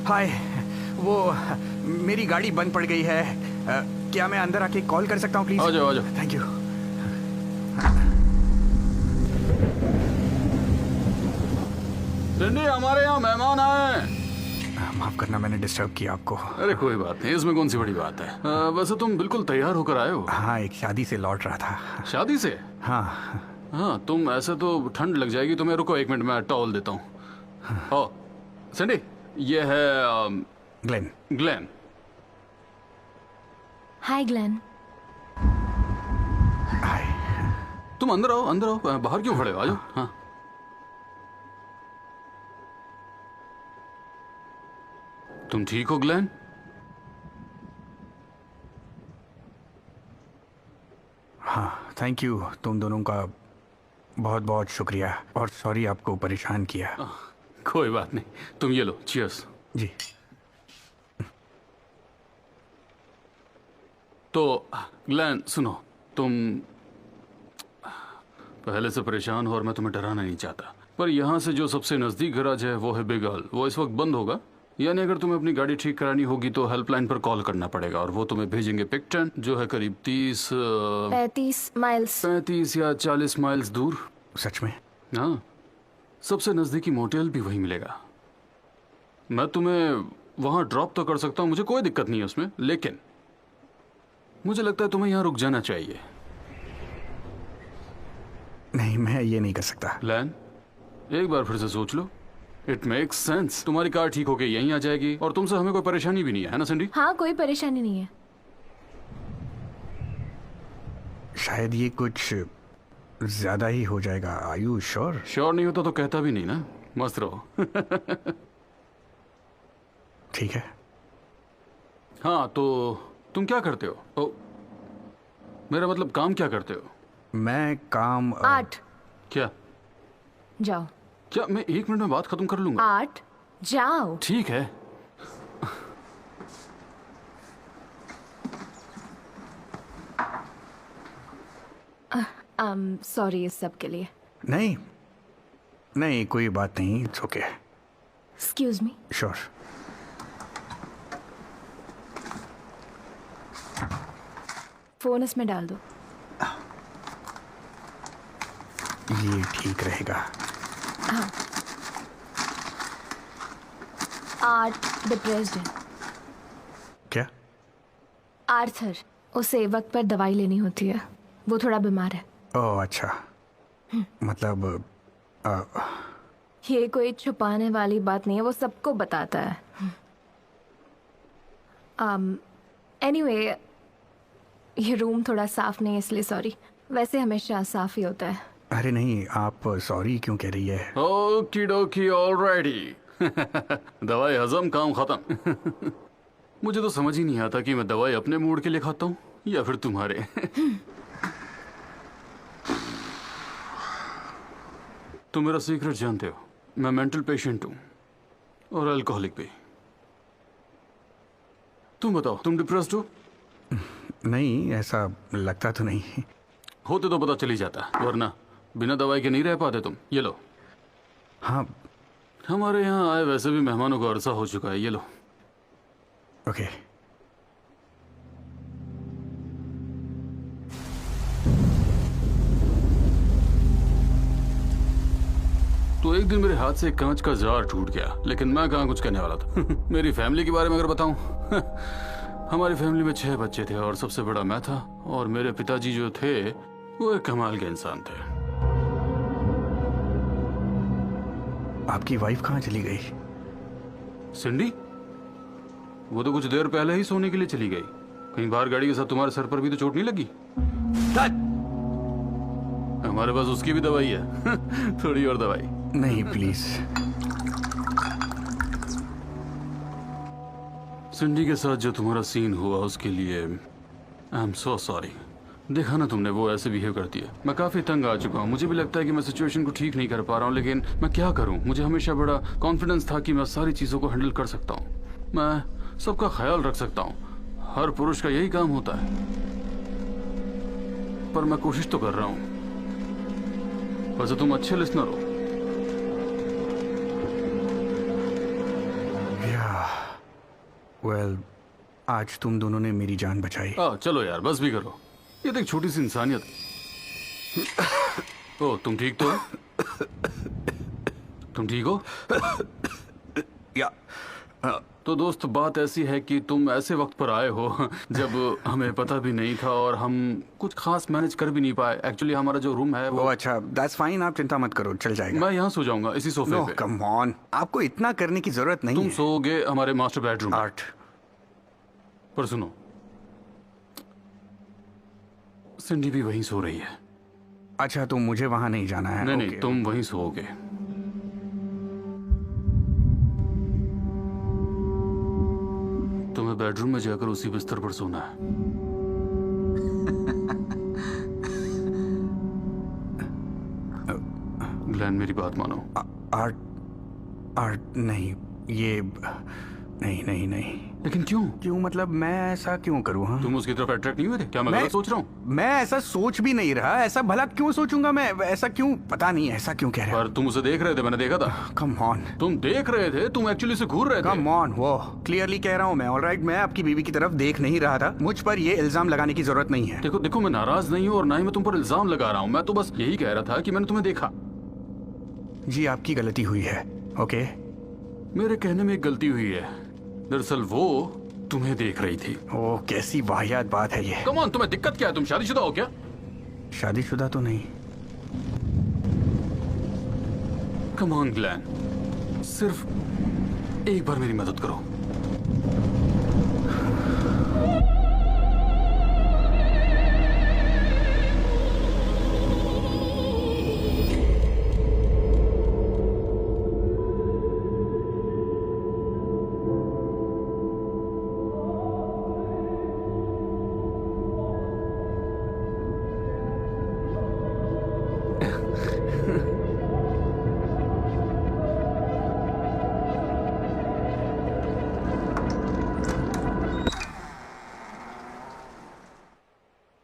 हाय, वो मेरी गाड़ी बंद पड़ गई है। क्या मैं अंदर आके कॉल कर सकता हूँ प्लीज? आ जाओ आ जाओ। Thank you. सिंडी, हमारे यहाँ मेहमान आए। माफ करना, मैंने डिस्टर्ब किया आपको। अरे कोई बात नहीं, इसमें कौन सी बड़ी बात है। वैसे तुम बिल्कुल तैयार होकर आए हो? हाँ, एक शादी से लौट रहा था। शादी से? हाँ। हाँ, तुम ऐसे तो ठंड लग जाएगी तुम्हें। रुको एक मिनट, मैं टॉवल देता हूँ। ओ सिंडी, ये है ग्लेन। ग्लेन। हाय ग्लेन। हाय। तुम अंदर आओ, अंदर आओ। बाहर क्यों खड़े हो? आ जाओ। हाँ, तुम ठीक हो ग्लेन? हाँ, थैंक यू। तुम दोनों का बहुत बहुत शुक्रिया, और सॉरी आपको परेशान किया। कोई बात नहीं, तुम ये लो। चीयर्स। जी। तो ग्लेन सुनो, तुम पहले से परेशान हो और मैं तुम्हें डराना नहीं चाहता, पर यहाँ से जो सबसे नज़दीक गैराज है वो है बिग हॉल। वो इस वक्त बंद होगा, यानी अगर तुम्हें अपनी गाड़ी ठीक करानी होगी तो हेल्पलाइन पर कॉल करना पड़ेगा और वो तुम्हें भेजेंगे पिकटन, जो है करीब 35 माइल्स 35 या 40 माइल्स दूर। सच में? हाँ, सबसे नज़दीकी मोटेल भी वहीं मिलेगा। मैं तुम्हें वहाँ ड्रॉप तो कर सकता हूँ, मुझे कोई दिक्कत नहीं है उसमें, लेकिन मुझे लगता है तुम्हें यहाँ रुक जाना चाहिए। नहीं, मैं ये नहीं कर सकता। लैन, एक बार फिर से सोच लो। It makes sense. तुम्हारी कार ठीक होके यहीं आ जाएगी और तुमसे हमें कोई परेशानी भी नहीं है ना सिंडी? हाँ, कोई परेशानी नहीं है। शायद ये कुछ ज्यादा ही हो जाएगा। Are you sure? श्योर नहीं होता तो कहता भी नहीं ना। मस्त रहो। ठीक है। हाँ, तो तुम क्या करते हो? ओ, मेरा मतलब काम क्या करते हो? मैं काम 8 क्या? जाओ। क्या मैं 1 मिनट में बात खत्म कर लूंगा? 8 जाओ। ठीक है। सॉरी इस सब के लिए। नहीं नहीं, कोई बात नहीं। It's okay. Excuse me. Sure. Phone इसमें डाल दो। ये ठीक रहेगा। हाँ। 8 डिप्रेस्ड है। क्या? आर्थर, उसे वक्त पर दवाई लेनी होती है, वो थोड़ा बीमार है। ओह अच्छा। मतलब ये कोई छुपाने वाली बात नहीं है, वो सबको बताता है। एनीवे, ये रूम थोड़ा साफ नहीं है इसलिए सॉरी। वैसे हमेशा साफ ही होता है। अरे नहीं, आप सॉरी क्यों कह रही है? ओकी डोकी, ऑलराइटी। दवाई हजम, काम खत्म। मुझे तो समझ ही नहीं आता कि मैं दवाई अपने मूड के लिए खाता हूँ या फिर तुम्हारे। तुम मेरा सीक्रेट जानते हो, मैं मेंटल पेशेंट हूँ और अल्कोहलिक भी। तुम बताओ, तुम डिप्रेस्ड हो? नहीं, ऐसा लगता तो नहीं। होते तो पता चल ही जाता, वरना बिना दवाई के नहीं रह पाते तुम। ये लो। हाँ। हमारे यहाँ आए वैसे भी मेहमानों को अरसा हो चुका है। ये लो। ओके। तो एक दिन मेरे हाथ से एक कांच का जार टूट गया, लेकिन मैं कहाँ कुछ कहने वाला था। मेरी फैमिली के बारे में अगर बताऊं, हमारी फैमिली में 6 बच्चे थे और सबसे बड़ा मैं था, और मेरे पिताजी जो थे वो एक कमाल के इंसान थे। आपकी वाइफ कहाँ चली गई? सिंडी, वो तो कुछ देर पहले ही सोने के लिए चली गई। कहीं बाहर गाड़ी के साथ तुम्हारे सर पर भी तो चोट नहीं लगी? हमारे पास उसकी भी दवाई है। थोड़ी और दवाई। नहीं प्लीज। सिंडी के साथ जो तुम्हारा सीन हुआ उसके लिए आई एम सो सॉरी। देखा ना तुमने, वो ऐसे बिहेव करती है। मैं काफी तंग आ चुका हूँ। मुझे भी लगता है कि मैं सिचुएशन को ठीक नहीं कर पा रहा हूँ, लेकिन मैं क्या करूँ। मुझे हमेशा बड़ा कॉन्फिडेंस था कि मैं सारी चीजों को हैंडल कर सकता हूँ, मैं सबका ख्याल रख सकता हूँ। हर पुरुष का यही काम होता है, पर मैं कोशिश तो कर रहा हूँ। वैसे तुम अच्छे लिसनर हो। या वेल, आज तुम दोनों ने मेरी जान बचाई। चलो यार बस भी करो, ये तो एक छोटी सी इंसानियत। ओ तुम ठीक तो हो? तुम ठीक हो? या तो दोस्त बात ऐसी है कि तुम ऐसे वक्त पर आए हो जब हमें पता भी नहीं था और हम कुछ खास मैनेज कर भी नहीं पाए। एक्चुअली हमारा जो रूम है वो अच्छा, दैट्स फाइन, आप चिंता मत करो, चल जाएगा। मैं यहाँ सो जाऊंगा इसी सोफे नो पे। कम ऑन, आपको इतना करने की जरूरत नहीं तुम है। सोओगे हमारे मास्टर बेडरूम में। आर्ट, पर सुनो, सिंडी भी वहीं सो रही है। अच्छा तो मुझे वहां नहीं जाना है। नहीं ओके। नहीं, तुम वहीं सोओगे। तुम्हें बेडरूम में जाकर उसी बिस्तर पर सोना है। ग्लेन मेरी बात मानो। आर्ट, आर्ट नहीं, ये नहीं नहीं नहीं। लेकिन क्यों? क्यों मतलब मैं ऐसा क्यों करूँ? हाँ, तुम उसकी तरफ अट्रैक्ट नहीं हुए थे क्या? मैं गलत सोच रहा हूँ? मैं ऐसा सोच भी नहीं रहा। ऐसा भला क्यों सोचूंगा मैं? ऐसा क्यों, पता नहीं ऐसा क्यों कह रहा। पर तुम उसे देख रहे थे, मैंने देखा था। कम ऑन, तुम देख रहे थे, तुम एक्चुअली से घूर रहे थे। कम ऑन, वो क्लियरली कह रहा हूँ मैं। ऑलराइट, मैं आपकी बीवी की तरफ देख नहीं रहा था। मुझ पर ये इल्जाम लगाने की जरूरत नहीं है। देखो देखो, मैं नाराज नहीं हूँ और ना ही मैं तुम पर इल्जाम लगा रहा हूँ। मैं तो बस यही कह रहा था कि मैंने तुम्हें देखा। जी आपकी गलती हुई है। ओके, मेरे कहने में एक गलती हुई है। दरअसल वो तुम्हें देख रही थी। ओ कैसी वाहियात बात है ये। कम ऑन, तुम्हें दिक्कत क्या है? तुम शादीशुदा हो क्या? शादीशुदा तो नहीं। कम ऑन ग्लैन, सिर्फ एक बार मेरी मदद करो।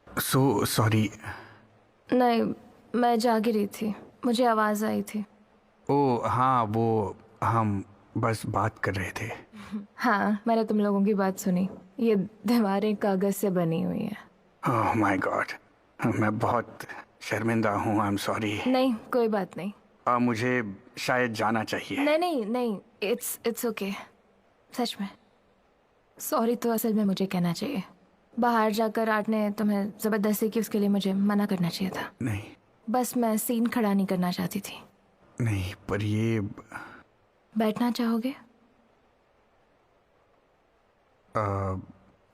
So sorry. नहीं, मैं जाग रही थी, मुझे आवाज़ आई थी। ओ हाँ, वो हम बस बात कर रहे थे। हाँ, मैंने तुम लोगों की बात सुनी। ये दीवारें कागज़ से बनी हुई हैं। ओह माय गॉड, मैं बहुत शर्मिंदा हूँ। आई एम सॉरी। नहीं, कोई बात नहीं। मुझे शायद जाना चाहिए। नहीं नहीं नहीं, इट्स ओके। सच में सॉरी तो असल में मुझे कहना चाहिए। बाहर जाकर आर्ट ने तुम्हें ज़बरदस्ती की, उसके लिए मुझे मना करना चाहिए था। नहीं बस मैं सीन खड़ा नहीं करना चाहती थी। नहीं, पर ये बैठना चाहोगे?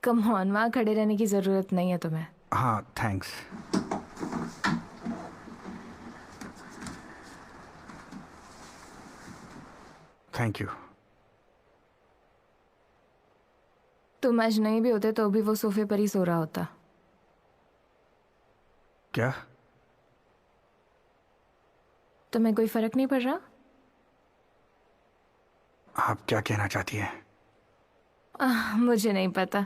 कम ऑन, वहाँ खड़े रहने की ज़रूरत नहीं है तुम्हें। हाँ थैंक्स। Thank you. तुम आज नहीं भी होते तो भी वो सोफे पर ही सो रहा होता। क्या? तुम्हें कोई फर्क नहीं पड़ रहा? आप क्या कहना चाहती हैं? मुझे नहीं पता।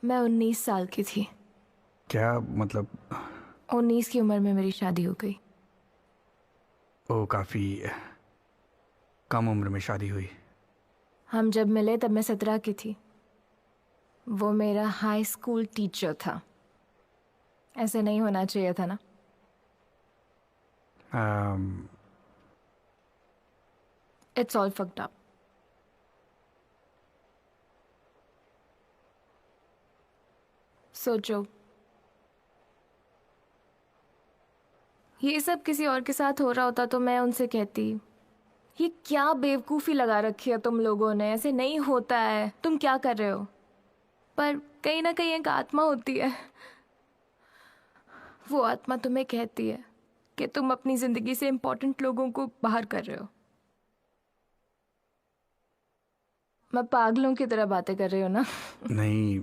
मैं 19 साल की थी। क्या मतलब? 19 की उम्र में मेरी शादी हो गई। ओ काफी कम उम्र में शादी हुई। हम जब मिले तब मैं 17 की थी। वो मेरा हाई स्कूल टीचर था। ऐसे नहीं होना चाहिए था ना। It's all fucked up. सोचो, ये सब किसी और के साथ हो रहा होता तो मैं उनसे कहती, ये क्या बेवकूफ़ी लगा रखी है तुम लोगों ने, ऐसे नहीं होता है, तुम क्या कर रहे हो। पर कहीं ना कहीं एक आत्मा होती है, वो आत्मा तुम्हें कहती है कि तुम अपनी ज़िंदगी से इम्पोर्टेंट लोगों को बाहर कर रहे हो। मैं पागलों की तरह बातें कर रही हूँ ना? नहीं,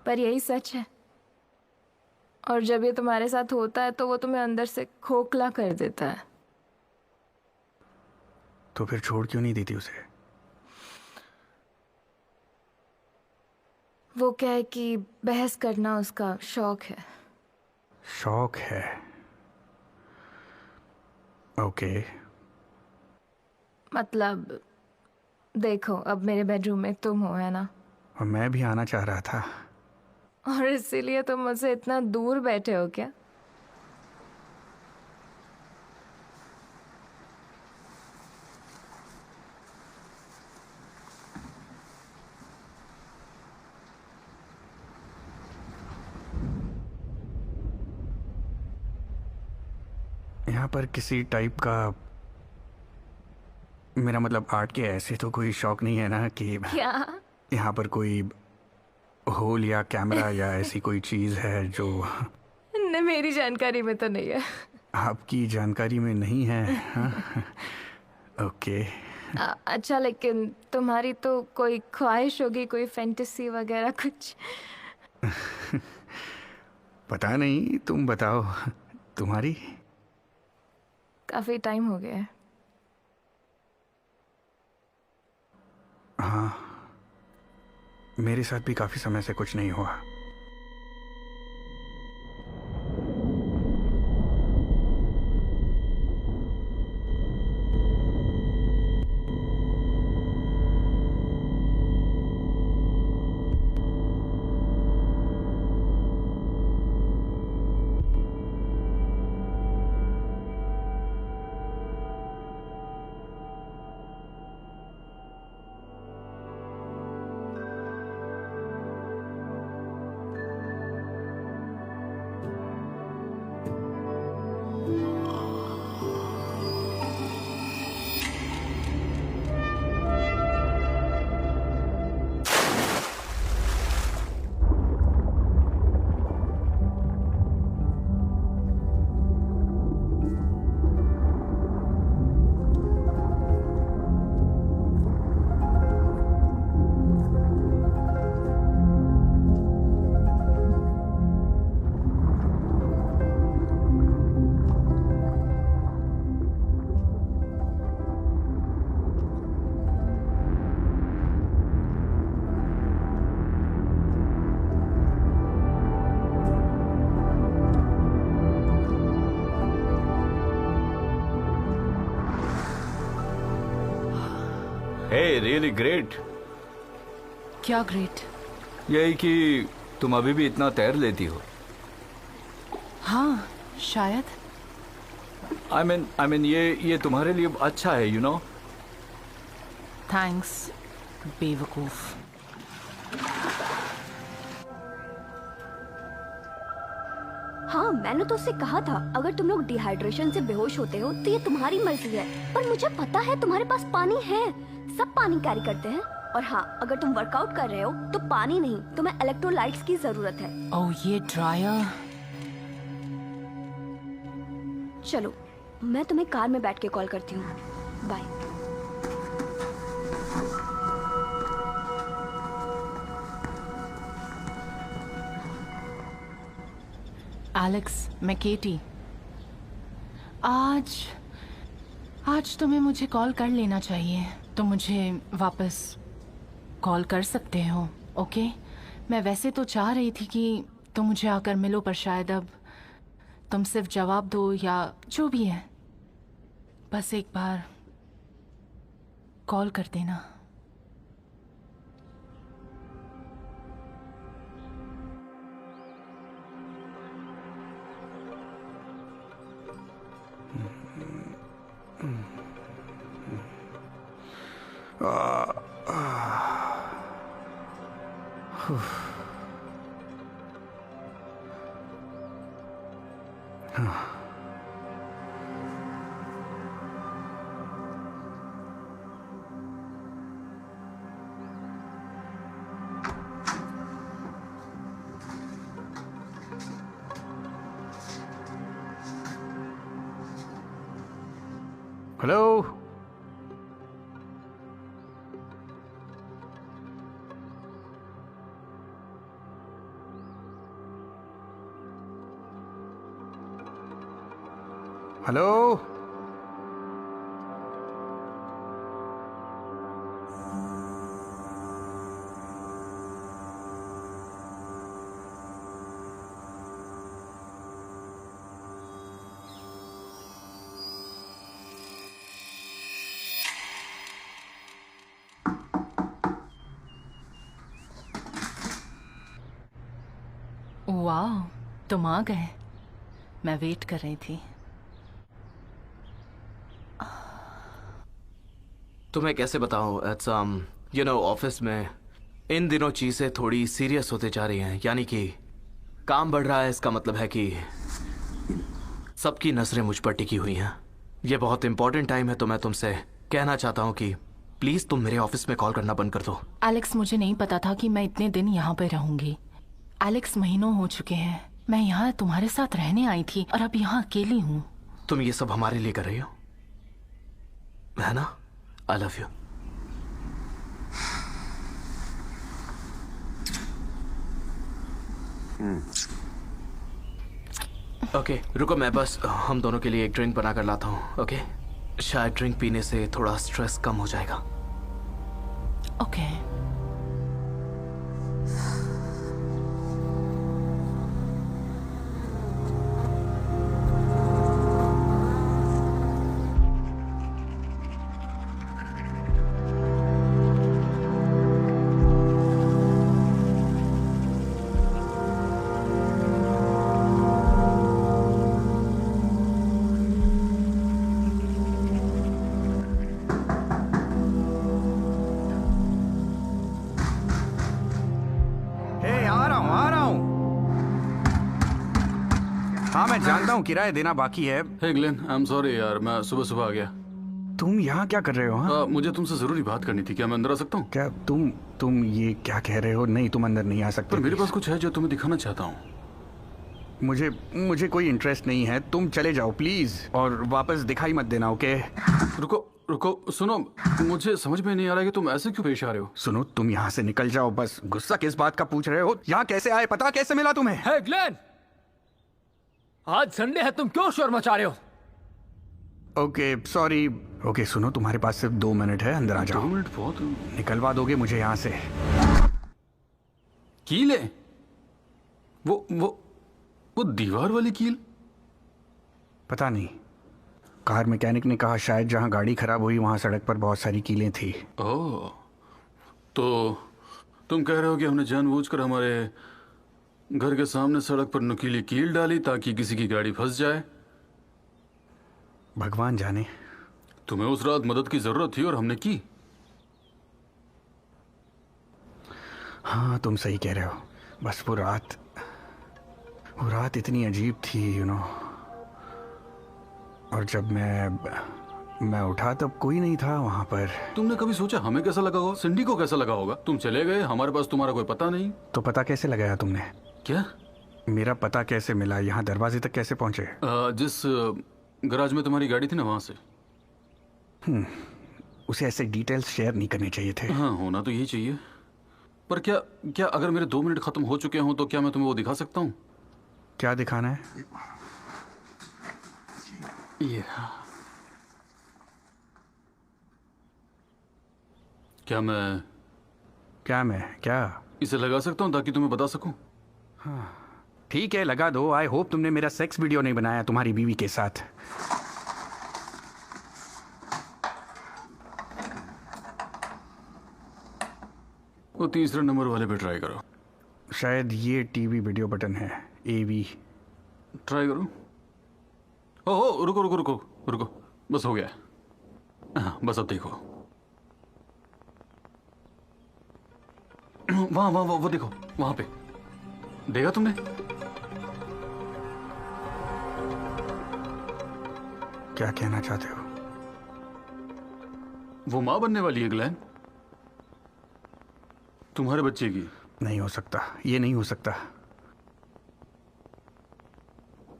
पर यही सच है। और जब ये तुम्हारे साथ होता है तो वो तुम्हें अंदर से खोखला कर देता है। तो फिर छोड़ क्यों नहीं देती उसे? वो क्या है कि बहस करना उसका शौक है। शौक है? ओके। मतलब देखो, अब मेरे बेडरूम में तुम हो, है ना? और मैं भी आना चाह रहा था। और इसीलिए तुम मुझसे इतना दूर बैठे हो क्या? यहाँ पर किसी टाइप का, मेरा मतलब आर्ट के ऐसे तो कोई शौक नहीं है ना कि क्या? यहाँ पर कोई होल या कैमरा या ऐसी कोई चीज़ है जो न, मेरी जानकारी में तो नहीं है। आपकी जानकारी में नहीं है। हाँ? ओके। अच्छा, लेकिन तुम्हारी तो कोई ख्वाहिश होगी, कोई फैंटेसी वगैरह कुछ? पता नहीं, तुम बताओ तुम्हारी। काफी टाइम हो गया है। हाँ, मेरे साथ भी काफ़ी समय से कुछ नहीं हुआ। हे रियली ग्रेट। क्या ग्रेट? यही कि तुम अभी भी इतना तैर लेती हो। हाँ, शायद। आई मीन ये तुम्हारे लिए अच्छा है, यू नो। थैंक्स बेवकूफ। हाँ, मैंने तो उससे कहा था अगर तुम लोग डिहाइड्रेशन से बेहोश होते हो तो ये तुम्हारी मर्जी है, पर मुझे पता है तुम्हारे पास पानी है, सब पानी कैरी करते हैं। और हाँ, अगर तुम वर्कआउट कर रहे हो तो पानी नहीं, तुम्हें इलेक्ट्रोलाइट्स की जरूरत है। ओह, ये ड्रायर। चलो, मैं तुम्हें कार में बैठ के कॉल करती हूँ। बाय। एलेक्स, मैं केटी। आज तुम्हें मुझे कॉल कर लेना चाहिए। तुम मुझे वापस कॉल कर सकते हो, ओके? मैं वैसे तो चाह रही थी कि तुम मुझे आकर मिलो, पर शायद अब तुम सिर्फ जवाब दो या जो भी है, बस एक बार कॉल कर देना। हेलो। हेलो। वाह, तुम आ गए। मैं वेट कर रही थी। तुम्हें कैसे बताऊं, इट्स यू नो ऑफिस में इन दिनों चीजें थोड़ी सीरियस होते जा रही हैं। यानी कि काम बढ़ रहा है, इसका मतलब है कि सबकी नजरें मुझ पर टिकी हुई हैं। ये बहुत इंपॉर्टेंट टाइम है, तो मैं तुमसे कहना चाहता हूं कि प्लीज तुम मेरे ऑफिस में कॉल करना बंद कर दो। एलेक्स, मुझे नहीं पता था कि मैं इतने दिन यहाँ पे रहूंगी। एलेक्स, महीनों हो चुके हैं मैं यहाँ तुम्हारे साथ रहने आई थी और अब यहाँ अकेली हूँ। तुम ये सब हमारे लिए कर रही हो, है ना? I love you. ओके, रुको, मैं बस हम दोनों के लिए एक ड्रिंक बना कर लाता हूँ। ओके, शायद ड्रिंक पीने से थोड़ा स्ट्रेस कम हो जाएगा। ओके। हाँ मैं जानता हूँ किराया देना बाकी है। हे ग्लेन, आई एम सॉरी यार, मैं सुबह सुबह आ गया। तुम यहाँ क्या कर रहे हो? हाँ मुझे तुमसे जरूरी बात करनी थी। क्या मैं अंदर आ सकता हूँ? क्या तुम ये क्या कह रहे हो? नहीं, तुम अंदर नहीं आ सकते। पर मेरे पास कुछ है जो तुम्हें दिखाना चाहता हूँ। मुझे कोई इंटरेस्ट नहीं है, तुम चले जाओ प्लीज, और वापस दिखाई मत देना। ओके रुको रुको, सुनो, मुझे समझ में नहीं आ रहा कि तुम ऐसे क्यों पेश आ रहे हो। सुनो, तुम यहाँ से निकल जाओ बस। गुस्सा किस बात का पूछ रहे हो? यहाँ कैसे आए? पता कैसे मिला तुम्हें? हे ग्लेन, आज संडे है, तुम क्यों शोर मचा रहे हो? Okay sorry. ओके सुनो, तुम्हारे पास सिर्फ 2 मिनट है, अंदर आ 2 जाओ। मिनट बहुत। निकलवा दोगे मुझे यहाँ से? कील है वो दीवार वाली कील। पता नहीं, कार मैकेनिक ने कहा शायद जहाँ गाड़ी खराब हुई वहाँ सड़क पर बहुत सारी कीलें थी। ओह, तो तुम कह रहे हो कि हमने जानबूझकर हमारे घर के सामने सड़क पर नुकीली कील डाली ताकि किसी की गाड़ी फंस जाए? भगवान जाने। तुम्हें उस रात मदद की जरूरत थी और हमने की। हाँ तुम सही कह रहे हो। बस वो रात इतनी अजीब थी, यू नो। और जब मैं उठा तब कोई नहीं था वहां पर। तुमने कभी सोचा हमें कैसा लगा होगा, सिंडी को कैसा लगा होगा? तुम चले गए, हमारे पास तुम्हारा कोई पता नहीं। तो पता कैसे लगाया तुमने? क्या? मेरा पता कैसे मिला? यहाँ दरवाजे तक कैसे पहुंचे? जिस गराज में तुम्हारी गाड़ी थी ना, वहां से। उसे ऐसे डिटेल्स शेयर नहीं करने चाहिए थे। हाँ, होना तो यही चाहिए। पर क्या अगर मेरे 2 मिनट खत्म हो चुके हों तो क्या मैं तुम्हें वो दिखा सकता हूँ? क्या दिखाना है? ये क्या इसे लगा सकता हूँ ताकि तुम्हें बता सकूं? ठीक है, लगा दो। आई होप तुमने मेरा सेक्स वीडियो नहीं बनाया तुम्हारी बीवी के साथ। वो तीसरे नंबर वाले पे ट्राई करो। शायद ये टीवी वीडियो बटन है, AV। ट्राई करो। ओह रुको रुको रुको रुको, बस हो गया। हाँ, बस अब देखो। वहां वहां वो देखो, वहां पे देखा तुमने? क्या कहना चाहते हो? वो माँ बनने वाली है ग्लेन, तुम्हारे बच्चे की। नहीं हो सकता, ये नहीं हो सकता।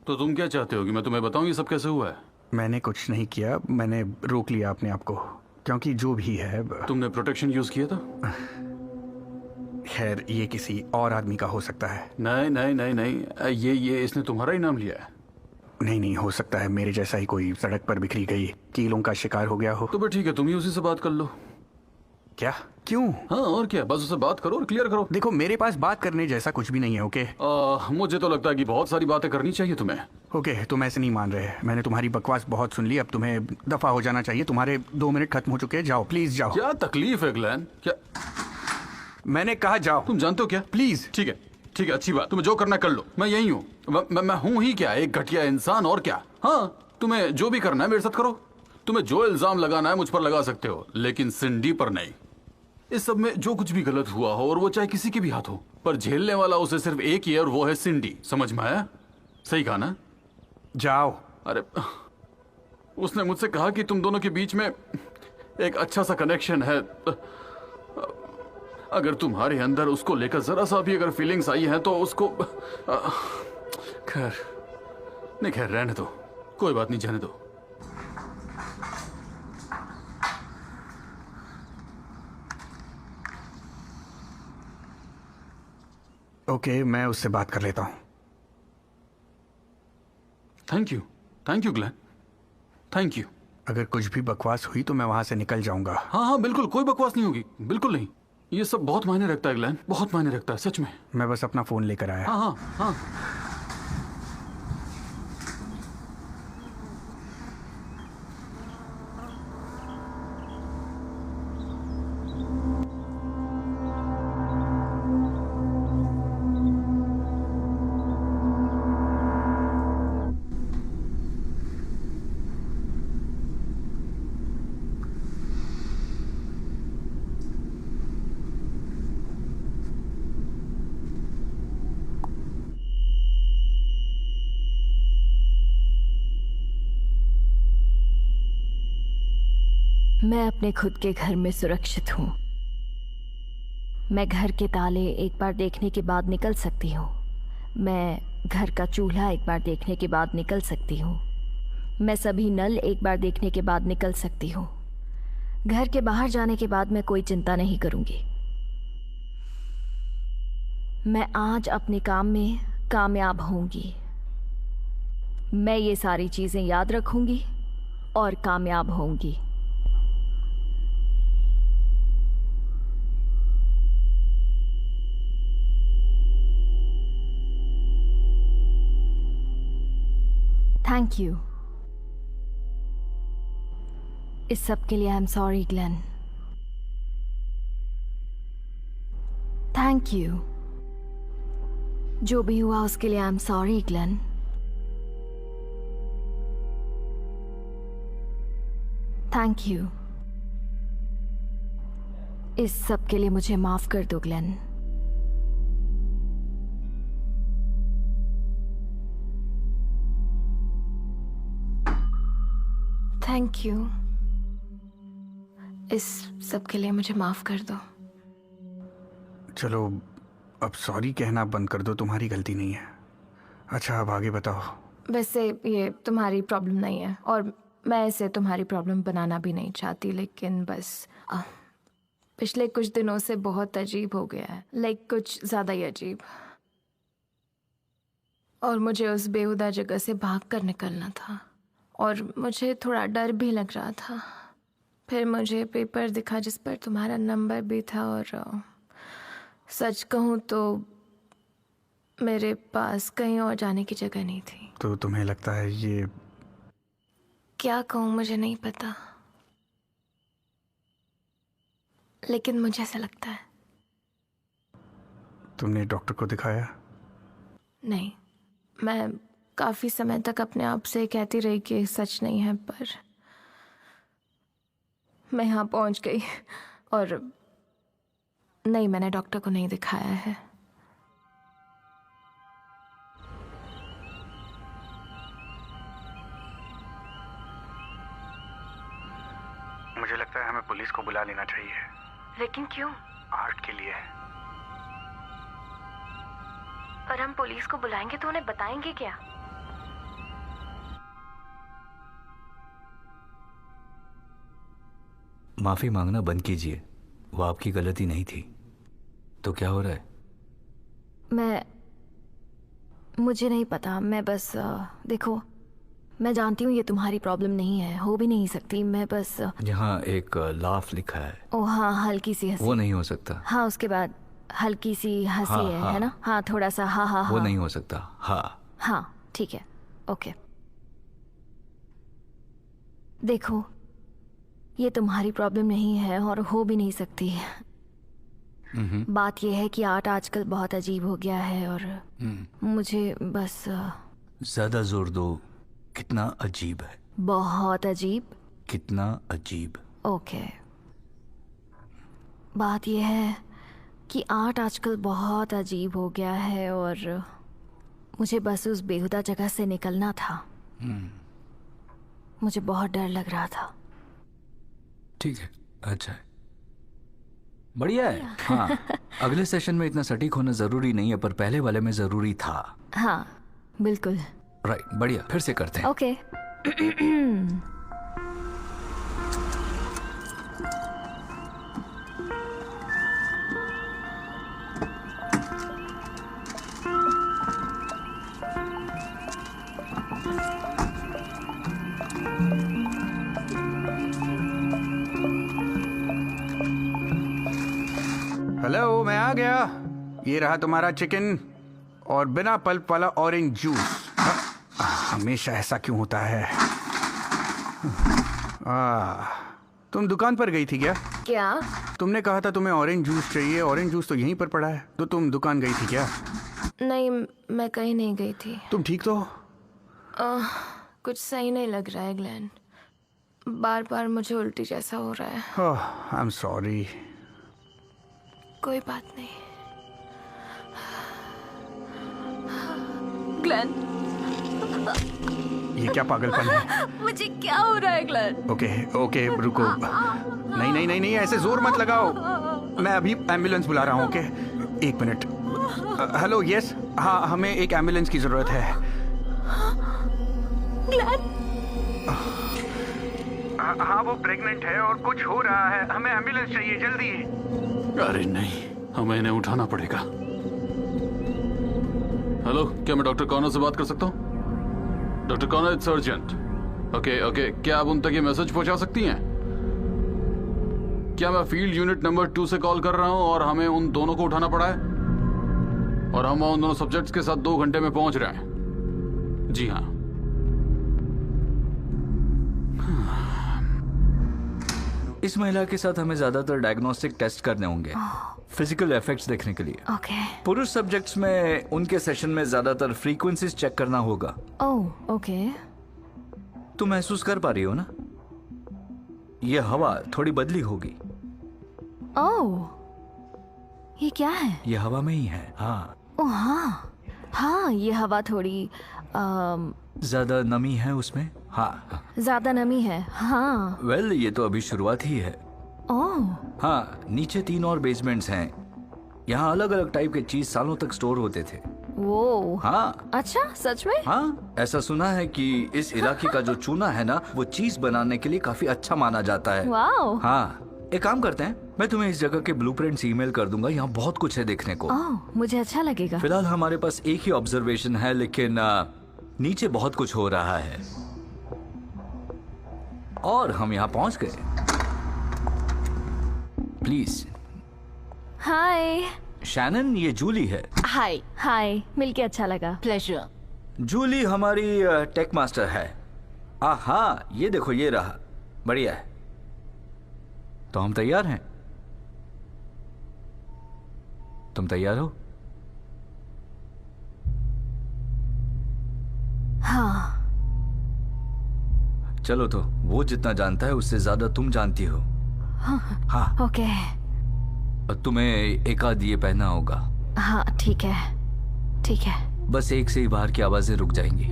तो तुम क्या चाहते हो कि मैं तुम्हें बताऊं ये सब कैसे हुआ है? मैंने कुछ नहीं किया, मैंने रोक लिया अपने आप को, क्योंकि जो भी है। तुमने प्रोटेक्शन यूज किया था? खैर, ये किसी और आदमी का हो सकता है। नहीं नहीं नहीं नहीं, ये इसने तुम्हारा ही नाम लिया है। नहीं, हो सकता है मेरे जैसा ही कोई सड़क पर बिखरी गई कीलों का शिकार हो गया हो। तो ठीक है, तुम ही उसी से बात कर लो। क्या? क्यों? हाँ और क्या, बस उससे बात करो और क्लियर करो। देखो, मेरे पास बात करने जैसा कुछ भी नहीं है। ओके मुझे तो लगता है कि बहुत सारी बातें करनी चाहिए तुम्हें। ओके, तुम ऐसे नहीं मान रहे। मैंने तुम्हारी बकवास बहुत सुन ली, अब तुम्हें दफा हो जाना चाहिए। तुम्हारे 2 मिनट खत्म हो चुके हैं, जाओ प्लीज जाओ। क्या तकलीफ है ग्लेन? क्या? मैंने कहा जाओ। तुम जानते हो क्या? प्लीज। ठीक ठीक है, अच्छी बात। तुम्हें जो करना कर लो, मैं यही हूँ। मैं हूँ ही क्या, एक घटिया इंसान, और क्या। हाँ, तुम्हें जो भी करना है मेरे साथ करो। तुम्हें जो इल्जाम लगाना है मुझ पर लगा सकते हो, लेकिन सिंडी पर नहीं। इस सब में जो कुछ भी गलत हुआ हो, और वो चाहे किसी के भी हाथ हो, पर झेलने वाला उसे सिर्फ एक ही है, और वो है सिंडी। समझ में आया? सही कहा ना? जाओ। अरे, उसने मुझसे कहा कि तुम दोनों के बीच में एक अच्छा सा कनेक्शन है। अगर तुम्हारे अंदर उसको लेकर जरा सा भी अगर फीलिंग्स आई हैं तो उसको खैर नहीं, खैर रहने दो, कोई बात नहीं, जाने दो। ओके, मैं उससे बात कर लेता हूँ। Thank you Glenn, thank you. अगर कुछ भी बकवास हुई तो मैं वहां से निकल जाऊंगा। हाँ हाँ, बिल्कुल कोई बकवास नहीं होगी, बिल्कुल नहीं। ये सब बहुत मायने रखता है ग्लेन, बहुत मायने रखता है, सच में। मैं बस अपना फोन लेकर आया। हाँ हाँ हाँ। मैं अपने खुद के घर में सुरक्षित हूँ। मैं घर के ताले एक बार देखने के बाद निकल सकती हूँ। मैं घर का चूल्हा एक बार देखने के बाद निकल सकती हूँ। मैं सभी नल एक बार देखने के बाद निकल सकती हूँ। घर के बाहर जाने के बाद मैं कोई चिंता नहीं करूँगी। मैं आज अपने काम में कामयाब होंगी। मैं ये सारी चीज़ें याद रखूँगी और कामयाब होंगी। Thank you. इस सब के लिए आई am sorry Glenn. Thank you. जो भी हुआ उसके लिए आई am sorry Glenn. Thank you. इस सब के लिए मुझे माफ कर दो ग्लेन। Thank you. इस सब के लिए मुझे माफ कर दो। चलो अब सॉरी कहना बंद कर दो, तुम्हारी गलती नहीं है। अच्छा, अब आगे बताओ। वैसे ये तुम्हारी प्रॉब्लम नहीं है और मैं इसे तुम्हारी प्रॉब्लम बनाना भी नहीं चाहती, लेकिन बस पिछले कुछ दिनों से बहुत अजीब हो गया है, लाइक कुछ ज़्यादा ही अजीब। और मुझे उस बेहुदा जगह से भाग कर निकलना था और मुझे थोड़ा डर भी लग रहा था। फिर मुझे पेपर दिखा जिस पर तुम्हारा नंबर भी था और सच कहूँ तो मेरे पास कहीं और जाने की जगह नहीं थी। तो तुम्हें लगता है ये? क्या कहूँ मुझे नहीं पता, लेकिन मुझे ऐसा लगता है। तुमने डॉक्टर को दिखाया? नहीं, मैं काफ़ी समय तक अपने आप से कहती रही कि सच नहीं है, पर मैं यहाँ पहुँच गई और नहीं, मैंने डॉक्टर को नहीं दिखाया है। मुझे लगता है हमें पुलिस को बुला लेना चाहिए। लेकिन क्यों? आर्ट के लिए। पर हम पुलिस को बुलाएंगे तो उन्हें बताएंगे क्या? माफी मांगना बंद कीजिए, वो आपकी गलती नहीं थी। तो क्या हो रहा है? मुझे नहीं पता। मैं बस देखो, मैं जानती हूँ ये तुम्हारी प्रॉब्लम नहीं है, हो भी नहीं सकती। मैं बस यहाँ एक लाफ लिखा है। ओ हाँ, हल्की सी हंसी। वो नहीं हो सकता। हाँ, उसके बाद हल्की सी हंसी हाँ, है, हाँ। है ना? हाँ, थोड़ा सा हाँ हाँ वो हाँ। नहीं हो सकता। हाँ हाँ, ठीक है, ओके। देखो, ये तुम्हारी प्रॉब्लम नहीं है और हो भी नहीं सकती। बात यह है कि आर्ट आजकल बहुत अजीब हो गया है और मुझे बस ज्यादा जोर दो। कितना अजीब है? बहुत अजीब। कितना अजीब? ओके, बात यह है कि आर्ट आजकल बहुत अजीब हो गया है और मुझे बस उस बेहुदा जगह से निकलना था। मुझे बहुत डर लग रहा था। ठीक है, अच्छा है, बढ़िया है। हाँ, अगले सेशन में इतना सटीक होना जरूरी नहीं है, पर पहले वाले में जरूरी था। हाँ बिल्कुल। राइट, बढ़िया, फिर से करते हैं। ओके। हेलो, मैं आ गया। ये रहा तुम्हारा चिकन और बिना पल्प वाला ऑरेंज जूस। हमेशा ऐसा क्यों होता है? तुम दुकान पर गई थी क्या? क्या? तुमने कहा था तुम्हें ऑरेंज जूस चाहिए। ऑरेंज जूस तो यहीं पर पड़ा है। तो तुम दुकान गई थी क्या? नहीं, मैं कहीं नहीं गई थी। तुम ठीक तो हो? कुछ सही नहीं लग रहा है ग्लेन। बार बार मुझे उल्टी जैसा हो रहा है। आई एम सॉरी। कोई बात नहीं। ग्लेन, ये क्या पागलपन है? मुझे क्या हो रहा है ग्लेन? ओके ओके, रुको। नहीं नहीं नहीं नहीं, ऐसे जोर मत लगाओ। मैं अभी एम्बुलेंस बुला रहा हूँ। ओके, एक मिनट। हेलो, यस, हाँ, हमें एक एम्बुलेंस की जरूरत है। ग्लेन, हाँ, वो प्रेग्नेंट है और कुछ हो रहा है। हमें एम्बुलेंस चाहिए, जल्दी। अरे नहीं, हमें इन्हें उठाना पड़ेगा। हेलो, क्या मैं डॉक्टर कॉनर से बात कर सकता हूँ? Doctor Connor, it's urgent. Okay okay, क्या आप उन तक ये मैसेज पहुंचा सकती हैं? क्या मैं फील्ड यूनिट नंबर 2 से कॉल कर रहा हूं और हमें उन दोनों को उठाना पड़ा है और हम उन दोनों सब्जेक्ट्स के साथ 2 घंटे में पहुंच रहे हैं। जी हाँ। इस महिला के साथ हमें ज्यादातर डायग्नोस्टिक टेस्ट करने होंगे, फिजिकल इफेक्ट्स देखने के लिए। ओके। पुरुष सब्जेक्ट्स में उनके सेशन में ज्यादातर फ्रीक्वेंसीज चेक करना होगा। Oh okay. तुम महसूस कर पा रही हो ना? ये हवा थोड़ी बदली होगी। ओह, ये क्या है? ये हवा में ही है। हाँ, ओह हाँ हाँ, ये हवा थोड़ी ज्यादा नमी है उसमें। हाँ, ज्यादा नमी है। हाँ। वेल, ये तो अभी शुरुआत ही है। ओह। हाँ, नीचे 3 और बेसमेंट्स हैं। यहाँ अलग अलग टाइप के चीज सालों तक स्टोर होते थे। वो। हाँ। अच्छा, सच में? हाँ, ऐसा सुना है कि इस इलाके का जो चूना है ना, वो चीज बनाने के लिए काफी अच्छा माना जाता है। वाओ। हाँ, एक काम करते हैं, मैं तुम्हें इस जगह के ब्लूप्रिंट्स ईमेल कर दूंगा। यहाँ बहुत कुछ है देखने को। ओह, मुझे अच्छा लगेगा। फिलहाल हमारे पास एक ही ऑब्जर्वेशन है, लेकिन नीचे बहुत कुछ हो रहा है और हम यहाँ पहुंच गए। प्लीज। हाय। शैनन, ये जूली है। हाय। हाय, मिलके अच्छा लगा। प्लेजर। जूली हमारी टेक मास्टर है। हाँ, ये देखो, ये रहा। बढ़िया है। तो हम तैयार हैं। तुम तैयार हो? हाँ। चलो, तो वो जितना जानता है उससे ज्यादा तुम जानती हो। हाँ। ओके। तुम्हें एक आध ये पहना होगा। हाँ ठीक है, ठीक है। बस एक से ही बाहर की आवाजें रुक जाएंगी।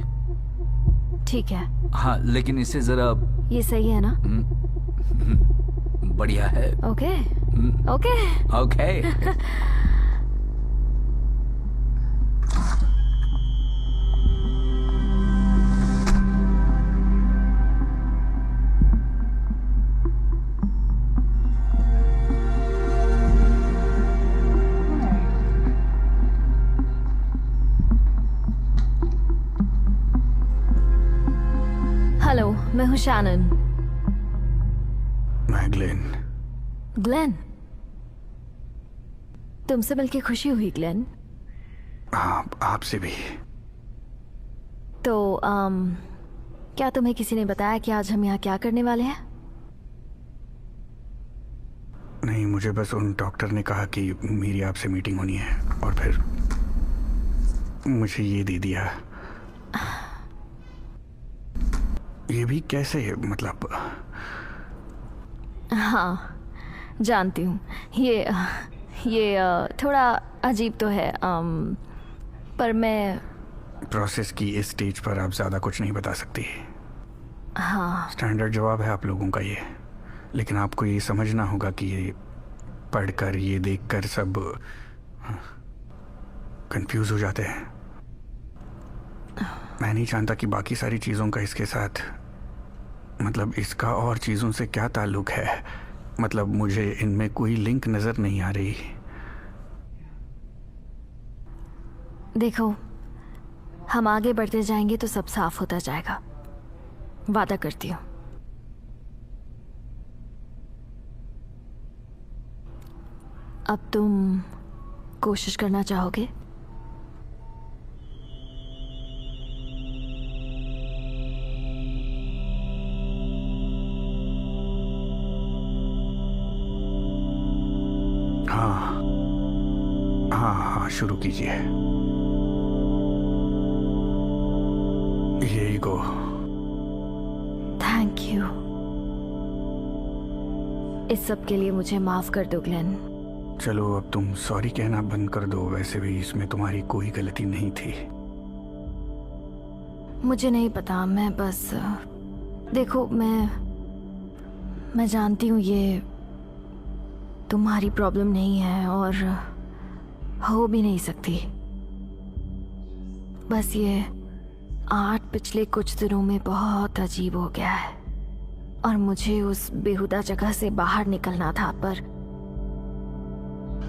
ठीक है। हाँ, लेकिन इससे जरा। ये सही है ना? बढ़िया है। Okay okay okay. हेलो, मैं हूँ शैनन। मैं ग्लेन। ग्लेन, तुमसे मिलके खुशी हुई ग्लेन। हाँ, आपसे भी। तो क्या तुम्हें किसी ने बताया कि आज हम यहाँ क्या करने वाले हैं? नहीं, मुझे बस उन डॉक्टर ने कहा कि मेरी आपसे मीटिंग होनी है और फिर मुझे ये दे दिया। ये भी कैसे, मतलब? हाँ जानती हूँ, ये थोड़ा अजीब तो है, पर मैं प्रोसेस की इस स्टेज पर आप ज़्यादा कुछ नहीं बता सकती। हाँ स्टैंडर्ड जवाब है आप लोगों का ये, लेकिन आपको ये समझना होगा कि ये पढ़कर, ये देखकर सब कंफ्यूज हो जाते हैं। मैं नहीं जानता कि बाकी सारी चीज़ों का इसके साथ, मतलब इसका और चीज़ों से क्या ताल्लुक है। मतलब मुझे इनमें कोई लिंक नज़र नहीं आ रही। देखो, हम आगे बढ़ते जाएंगे तो सब साफ होता जाएगा, वादा करती हूँ। अब तुम कोशिश करना चाहोगे? हाँ हाँ हाँ, शुरू कीजिए। यही गो। Thank you. इस सब के लिए मुझे माफ कर दो ग्लेन। चलो अब तुम सॉरी कहना बंद कर दो, वैसे भी इसमें तुम्हारी कोई गलती नहीं थी। मुझे नहीं पता, मैं बस देखो, मैं जानती हूँ ये तुम्हारी प्रॉब्लम नहीं है और हो भी नहीं सकती। बस ये आर्ट पिछले कुछ दिनों में बहुत अजीब हो गया है और मुझे उस बेहुदा जगह से बाहर निकलना था, पर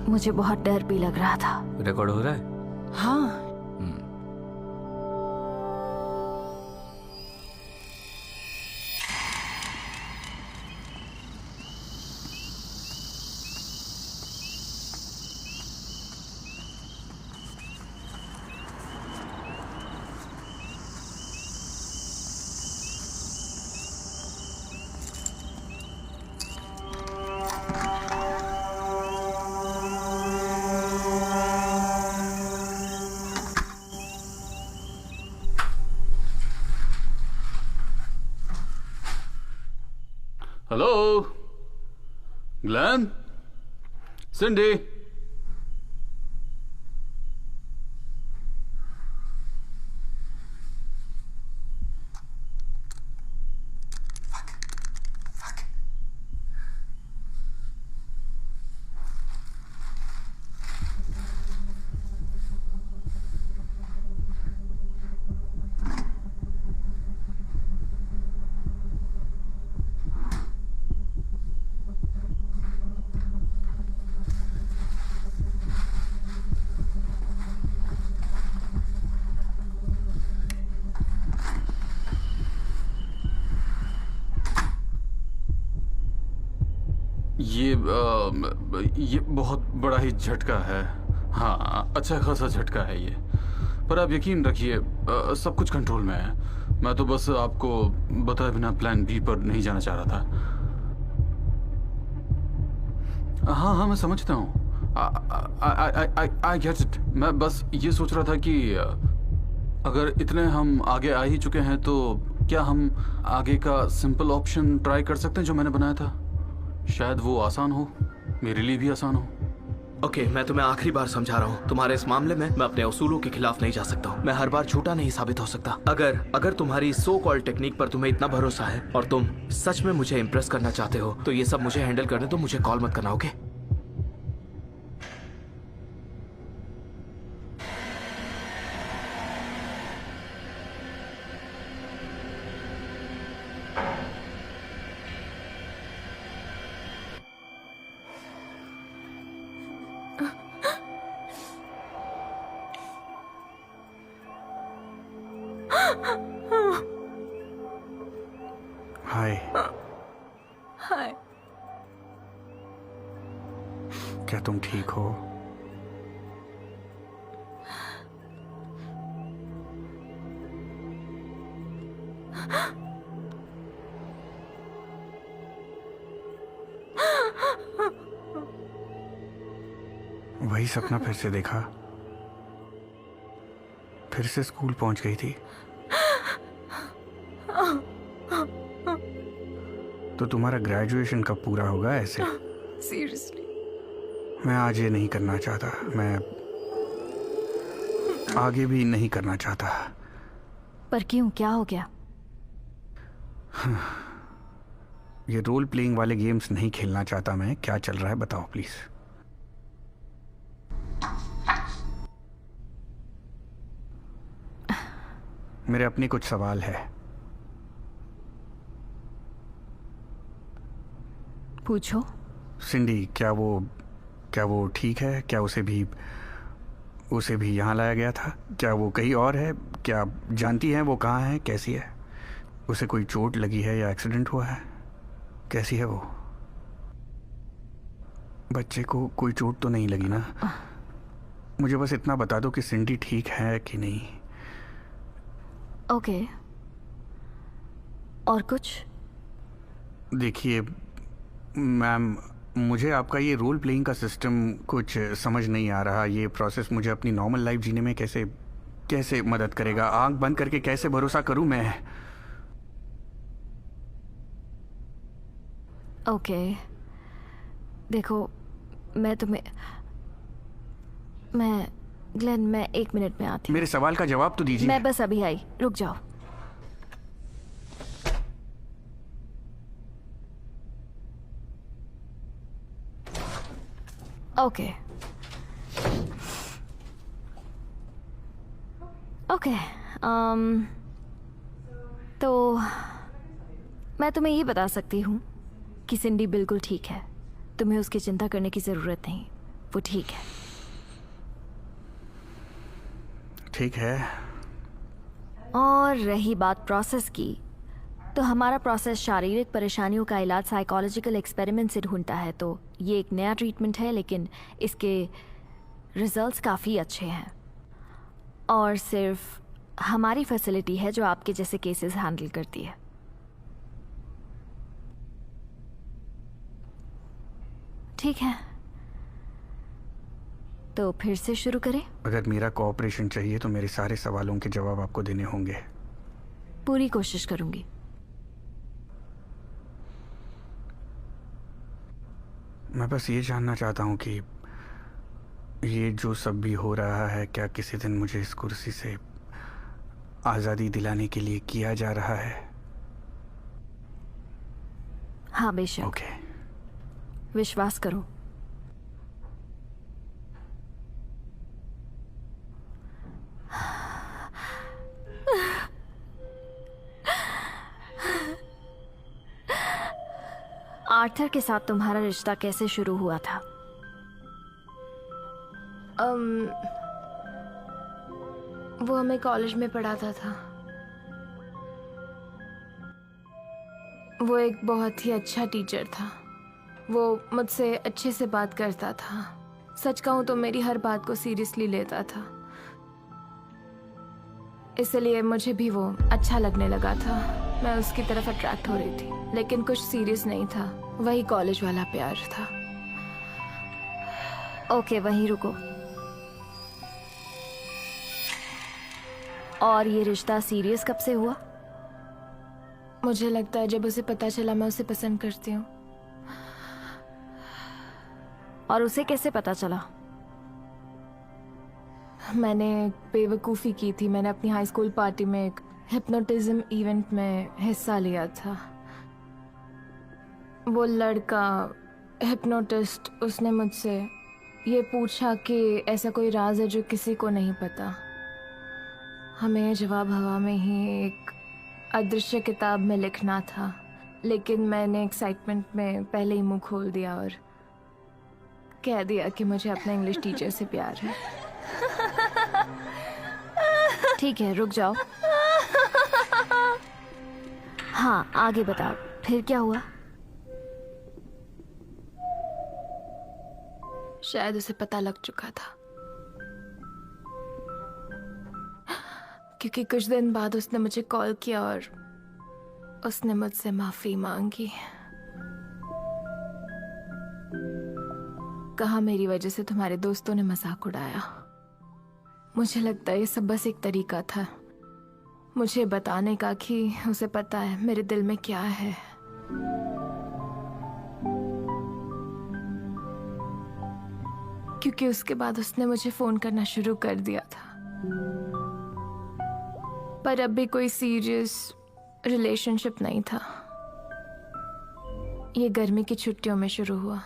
मुझे बहुत डर भी लग रहा था। रिकॉर्ड हो रहा है? हाँ हेलो ग्लेन, सिंडी। ये बहुत बड़ा ही झटका है। हाँ, अच्छा खासा झटका है ये, पर आप यकीन रखिए सब कुछ कंट्रोल में है। मैं तो बस आपको बताए बिना प्लान बी पर नहीं जाना चाह रहा था। हाँ हाँ, मैं समझता हूँ। I get it. मैं बस ये सोच रहा था कि अगर इतने हम आगे आ ही चुके हैं तो क्या हम आगे का सिंपल ऑप्शन ट्राई कर सकते हैं जो मैंने बनाया था। शायद वो आसान हो, मेरे लिए भी आसान हो। ओके, मैं तुम्हें आखिरी बार समझा रहा हूँ, तुम्हारे इस मामले में मैं अपने उसूलों के खिलाफ नहीं जा सकता हूँ। मैं हर बार झूठा नहीं साबित हो सकता। अगर तुम्हारी सो कॉल्ड टेक्निक पर तुम्हें इतना भरोसा है और तुम सच में मुझे इम्प्रेस करना चाहते हो तो ये सब मुझे हैंडल करने दो। मुझे कॉल मत करना, ओके? हाय। हाय। क्या तुम ठीक हो? वही सपना फिर से देखा, फिर से स्कूल पहुंच गई थी। तो तुम्हारा ग्रेजुएशन कब पूरा होगा ऐसे? सीरियसली मैं आज ये नहीं करना चाहता, मैं आगे भी नहीं करना चाहता। पर क्यों, क्या हो गया? ये रोल प्लेइंग वाले गेम्स नहीं खेलना चाहता मैं। क्या चल रहा है बताओ प्लीज। मेरे अपने कुछ सवाल है। पूछो। सिंडी, क्या वो ठीक है? क्या उसे भी यहाँ लाया गया था? क्या वो कहीं और है? क्या जानती हैं वो कहाँ है, कैसी है? उसे कोई चोट लगी है या एक्सीडेंट हुआ है? कैसी है वो? बच्चे को कोई चोट तो नहीं लगी ना? मुझे बस इतना बता दो कि सिंडी ठीक है कि नहीं। ओके, और कुछ? देखिए मैम, मुझे आपका ये रोल प्लेइंग का सिस्टम कुछ समझ नहीं आ रहा। ये प्रोसेस मुझे अपनी नॉर्मल लाइफ जीने में कैसे मदद करेगा? आंख बंद करके कैसे भरोसा करूं मैं? ओके, देखो ग्लेन, मैं 1 मिनट में आती हूँ। मेरे सवाल का जवाब तो दीजिए। मैं बस अभी आई, रुक जाओ। ओके ओके, तो मैं तुम्हें ये बता सकती हूँ कि सिंडी बिल्कुल ठीक है। तुम्हें उसकी चिंता करने की ज़रूरत नहीं, वो ठीक है। ठीक है। और रही बात प्रोसेस की, तो हमारा प्रोसेस शारीरिक परेशानियों का इलाज साइकोलॉजिकल एक्सपेरिमेंट से ढूंढता है। तो ये एक नया ट्रीटमेंट है, लेकिन इसके रिजल्ट्स काफ़ी अच्छे हैं। और सिर्फ हमारी फैसिलिटी है जो आपके जैसे केसेस हैंडल करती है। ठीक है, तो फिर से शुरू करें? अगर मेरा कोऑपरेशन चाहिए तो मेरे सारे सवालों के जवाब आपको देने होंगे। पूरी कोशिश करूंगी। मैं बस ये जानना चाहता हूँ कि ये जो सब भी हो रहा है, क्या किसी दिन मुझे इस कुर्सी से आज़ादी दिलाने के लिए किया जा रहा है? हाँ बेशक। ओके। विश्वास करो। आर्थर के साथ तुम्हारा रिश्ता कैसे शुरू हुआ था? वो हमें कॉलेज में पढ़ाता था। वो एक बहुत ही अच्छा टीचर था। वो मुझसे अच्छे से बात करता था। सच कहूँ तो मेरी हर बात को सीरियसली लेता था, इसलिए मुझे भी वो अच्छा लगने लगा था। मैं उसकी तरफ अट्रैक्ट हो रही थी, लेकिन कुछ सीरियस नहीं था। वही कॉलेज वाला प्यार था। ओके, वहीं रुको। और ये रिश्ता सीरियस कब से हुआ? मुझे लगता है जब उसे पता चला मैं उसे पसंद करती हूँ। और उसे कैसे पता चला? मैंने बेवकूफ़ी की थी। मैंने अपनी हाई स्कूल पार्टी में एक हिप्नोटिज्म इवेंट में हिस्सा लिया था। वो लड़का हिप्नोटिस्ट, उसने मुझसे ये पूछा कि ऐसा कोई राज है जो किसी को नहीं पता। हमें जवाब हवा में ही एक अदृश्य किताब में लिखना था, लेकिन मैंने एक्साइटमेंट में पहले ही मुंह खोल दिया और कह दिया कि मुझे अपने इंग्लिश टीचर से प्यार है। ठीक है, रुक जाओ। हाँ, आगे बताओ, फिर क्या हुआ? शायद उसे पता लग चुका था, क्योंकि कुछ दिन बाद उसने मुझे कॉल किया और उसने मुझसे माफी मांगी। कहा मेरी वजह से तुम्हारे दोस्तों ने मजाक उड़ाया। मुझे लगता है ये सब बस एक तरीका था मुझे बताने का कि उसे पता है मेरे दिल में क्या है। क्योंकि उसके बाद उसने मुझे फोन करना शुरू कर दिया था, पर अब भी कोई सीरियस रिलेशनशिप नहीं था। ये गर्मी की छुट्टियों में शुरू हुआ।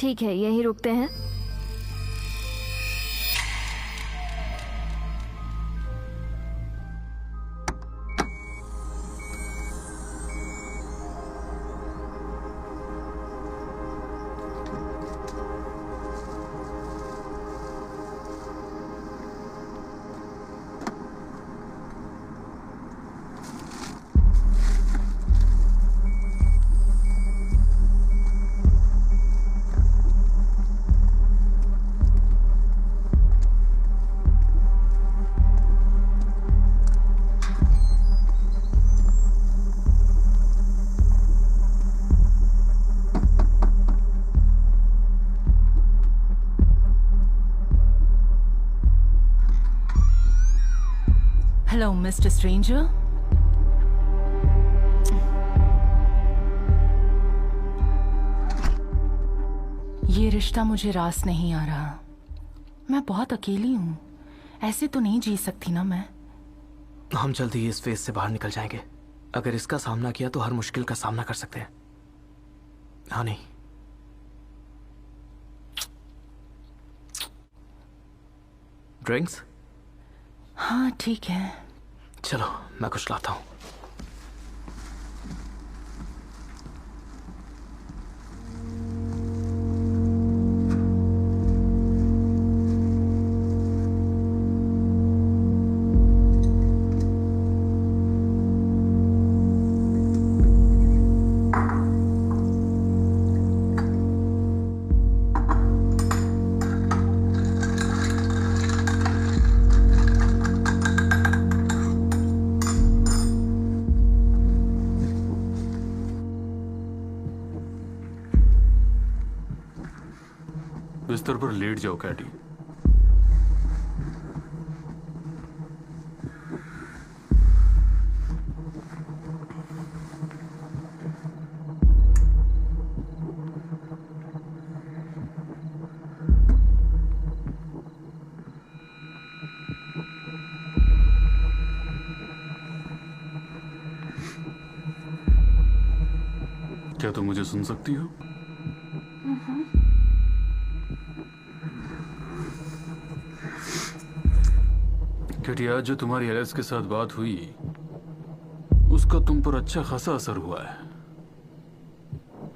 ठीक है, यहीं रुकते हैं। Hello mister stranger. ये रिश्ता मुझे रास नहीं आ रहा। मैं बहुत अकेली हूँ, ऐसे तो नहीं जी सकती ना मैं। हम जल्दी इस फेज से बाहर निकल जाएंगे। अगर इसका सामना किया तो हर मुश्किल का सामना कर सकते हैं। हाँ नहीं, ड्रिंक्स? हाँ ठीक है। चलो मैं कुछ लाता हूँ। बिस्तर पर लेट जाओ कैटी। क्या तुम मुझे सुन सकती हो? कैटी, आज जो तुम्हारी एलेक्स के साथ बात हुई उसका तुम पर अच्छा खासा असर हुआ है।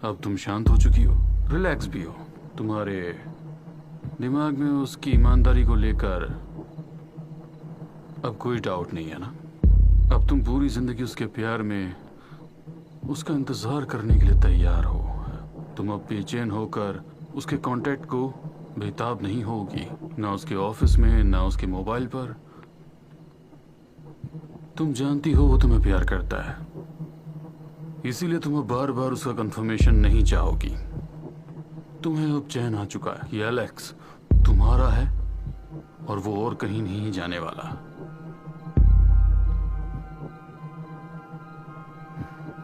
अब तुम शांत हो चुकी हो, रिलैक्स भी हो। तुम्हारे दिमाग में उसकी ईमानदारी को लेकर अब कोई डाउट नहीं है ना? अब तुम पूरी जिंदगी उसके प्यार में उसका इंतजार करने के लिए तैयार हो। तुम अब बेचैन होकर उसके कांटेक्ट को बेताब नहीं होगी, ना उसके ऑफिस में ना उसके मोबाइल पर। तुम जानती हो वो तुम्हें प्यार करता है, इसीलिए तुम अब बार बार उसका कंफर्मेशन नहीं चाहोगी। तुम्हें अब चैन आ चुका है कि एलेक्स तुम्हारा है और वो और कहीं नहीं जाने वाला।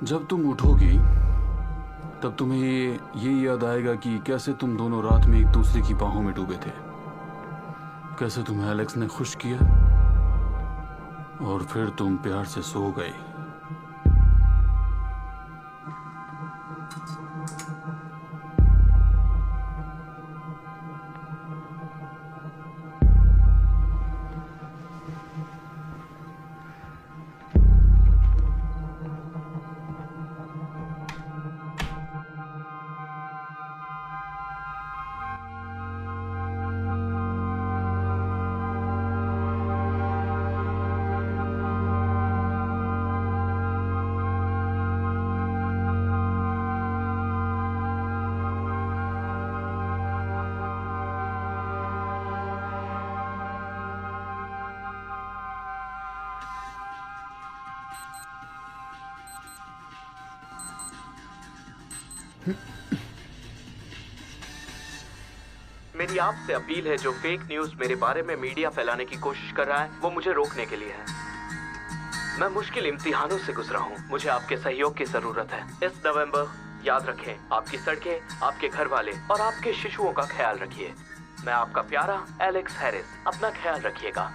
जब तुम उठोगी तब तुम्हें ये याद आएगा कि कैसे तुम दोनों रात में एक दूसरे की बाहों में डूबे थे, कैसे तुम्हें एलेक्स ने खुश किया और फिर तुम प्यार से सो गए। मेरी आपसे अपील है, जो फेक न्यूज मेरे बारे में मीडिया फैलाने की कोशिश कर रहा है वो मुझे रोकने के लिए है। मैं मुश्किल इम्तिहानों से गुजरा हूँ, मुझे आपके सहयोग की जरूरत है। इस नवंबर याद रखें, आपकी सड़कें, आपके घर वाले और आपके शिशुओं का ख्याल रखिए। मैं आपका प्यारा एलेक्स हैरिस। अपना ख्याल रखिएगा।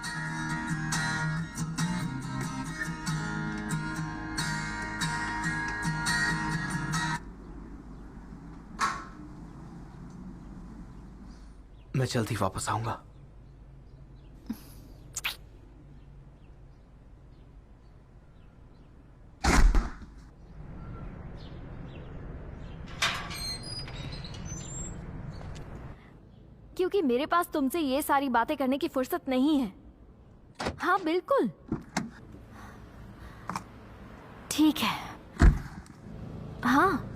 मैं जल्दी वापस आऊंगा। क्योंकि मेरे पास तुमसे ये सारी बातें करने की फुर्सत नहीं है। हाँ बिल्कुल ठीक है। हाँ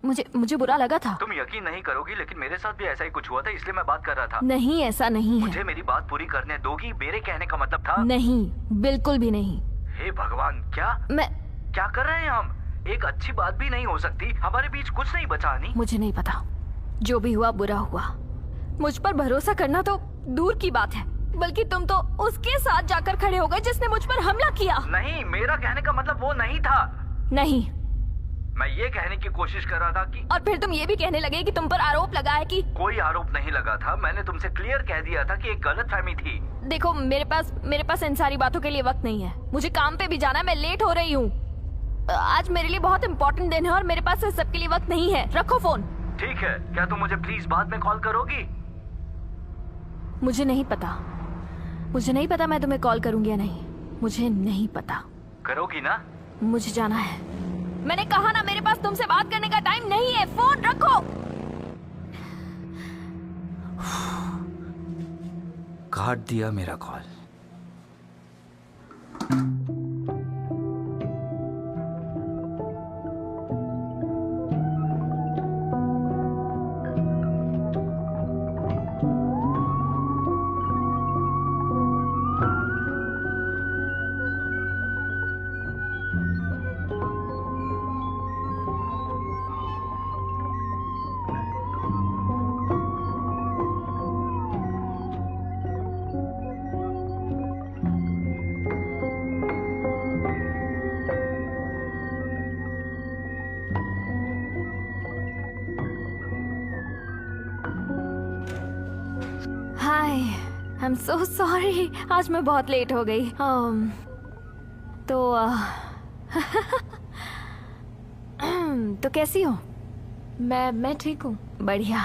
मुझे बुरा लगा था। तुम यकीन नहीं करोगी, लेकिन मेरे साथ भी ऐसा ही कुछ हुआ था, इसलिए मैं बात कर रहा था। नहीं ऐसा नहीं है। मुझे मेरी बात पूरी करने दोगी? मेरे कहने का मतलब था। नहीं बिल्कुल भी नहीं। हे भगवान, क्या कर रहे हैं हम? एक अच्छी बात भी नहीं हो सकती? हमारे बीच कुछ नहीं बचा। नहीं, मुझे नहीं पता, जो भी हुआ बुरा हुआ। मुझ पर भरोसा करना तो दूर की बात है, बल्कि तुम तो उसके साथ जाकर खड़े हो गए जिसने मुझ पर हमला किया। नहीं, मेरा कहने का मतलब वो नहीं था। नहीं, मैं ये कहने की कोशिश कर रहा था कि। और फिर तुम ये भी कहने लगे कि तुम पर आरोप लगा है कि। कोई आरोप नहीं लगा था, मैंने तुमसे क्लियर कह दिया था कि एक गलतफहमी थी। देखो मेरे पास इन सारी बातों के लिए वक्त नहीं है। मुझे काम पे भी जाना है, मैं लेट हो रही हूँ। आज मेरे लिए बहुत इम्पोर्टेंट दिन है और मेरे पास इस सब के लिए वक्त नहीं है। रखो फोन। ठीक है, क्या तुम मुझे प्लीज बाद में कॉल करोगी? मुझे नहीं पता मैं तुम्हें कॉल करूंगी या नहीं। मुझे नहीं पता। करोगी ना? मुझे जाना है। मैंने कहा ना, मेरे पास तुमसे बात करने का टाइम नहीं है। फोन रखो। काट दिया मेरा call. Hi, I am so sorry, आज मैं बहुत लेट हो गई। तो कैसी हो? मैं ठीक हूँ। बढ़िया।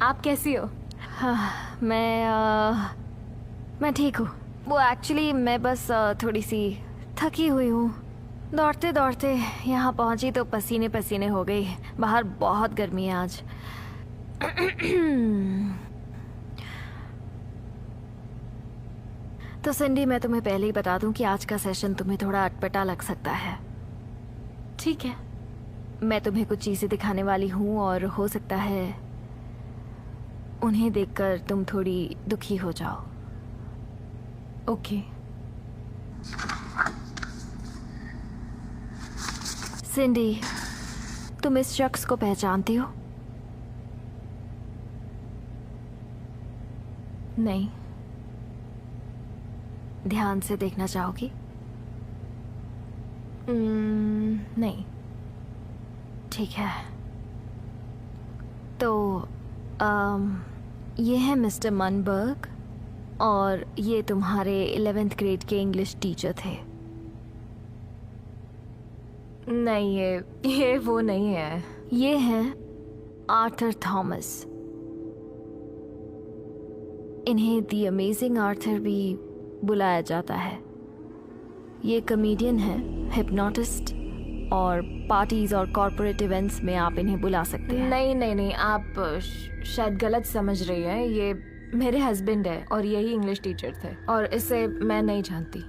आप कैसी हो? हाँ, मैं ठीक हूँ। वो एक्चुअली मैं बस थोड़ी सी थकी हुई हूँ। दौड़ते दौड़ते यहाँ पहुँची तो पसीने पसीने हो गई। बाहर बहुत गर्मी है आज। तो सिंडी, मैं तुम्हें पहले ही बता दूं कि आज का सेशन तुम्हें थोड़ा अटपटा लग सकता है। ठीक है। मैं तुम्हें कुछ चीजें दिखाने वाली हूँ और हो सकता है उन्हें देखकर तुम थोड़ी दुखी हो जाओ। ओके। सिंडी, तुम इस शख्स को पहचानती हो? नहीं। ध्यान से देखना चाहोगी? नहीं। ठीक है। तो ये है मिस्टर मनबर्ग और ये तुम्हारे 11th ग्रेड के इंग्लिश टीचर थे। नहीं, ये वो नहीं है। ये है आर्थर थॉमस। इन्हें द अमेजिंग आर्थर भी बुलाया जाता है। ये कमेडियन है, हिप्नोटिस्ट और पार्टीज और कॉर्पोरेट इवेंट्स में आप इन्हें बुला सकते हैं। नहीं, आप शायद गलत समझ रही हैं। ये मेरे हस्बैंड है और यही इंग्लिश टीचर थे और इसे मैं नहीं जानती।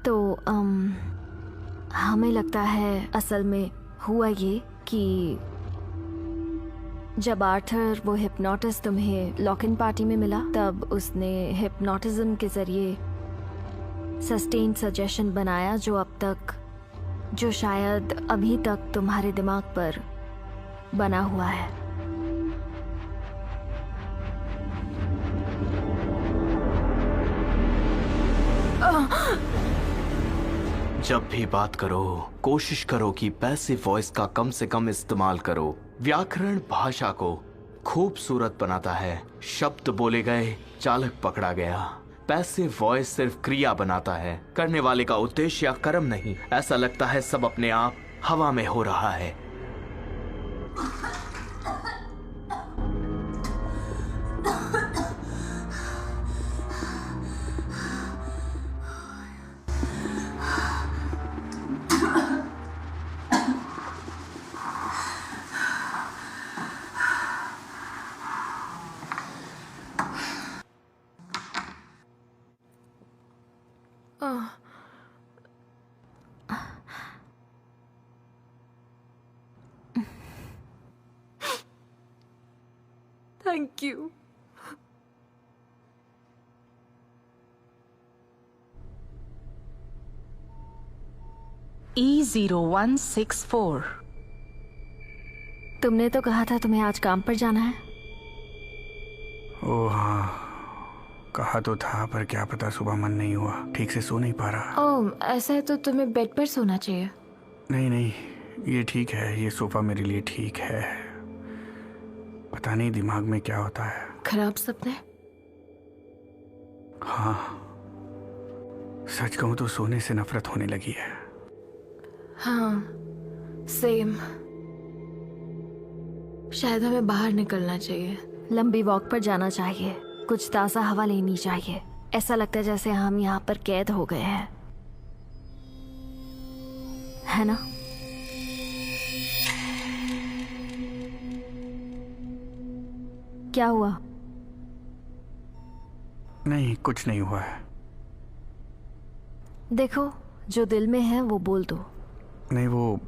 तो हमें लगता है असल में हुआ ये कि जब आर्थर वो हिप्नोटिस्ट तुम्हें लॉक इन पार्टी में मिला, तब उसने हिप्नोटिज्म के जरिए सस्टेन सजेशन बनाया जो शायद अभी तक तुम्हारे दिमाग पर बना हुआ है। जब भी बात करो कोशिश करो कि पैसिव वॉइस का कम से कम इस्तेमाल करो। व्याकरण भाषा को खूबसूरत बनाता है। शब्द बोले गए, चालक पकड़ा गया। पैसिव वॉइस सिर्फ क्रिया बनाता है, करने वाले का उद्देश्य या कर्म नहीं। ऐसा लगता है सब अपने आप हवा में हो रहा है। Thank you. E0164। तुमने तो कहा था तुम्हें आज काम पर जाना है। ओह हाँ, कहा तो था, पर क्या पता सुबह मन नहीं हुआ, ठीक से सो नहीं पा रहा। ओह, ऐसा है तो तुम्हें बेड पर सोना चाहिए। नहीं नहीं, ये ठीक है, ये सोफा मेरे लिए ठीक है। पता नहीं दिमाग में क्या होता है। खराब सपने? हाँ, सच कहूं तो सोने से नफरत होने लगी है। हाँ, सेम। शायद हमें बाहर निकलना चाहिए। लंबी वॉक पर जाना चाहिए, कुछ ताज़ा हवा लेनी चाहिए। ऐसा लगता है जैसे हम यहाँ पर कैद हो गए हैं, है ना? क्या हुआ? नहीं, कुछ नहीं हुआ है। देखो, जो दिल में है वो बोल दो। नहीं, वो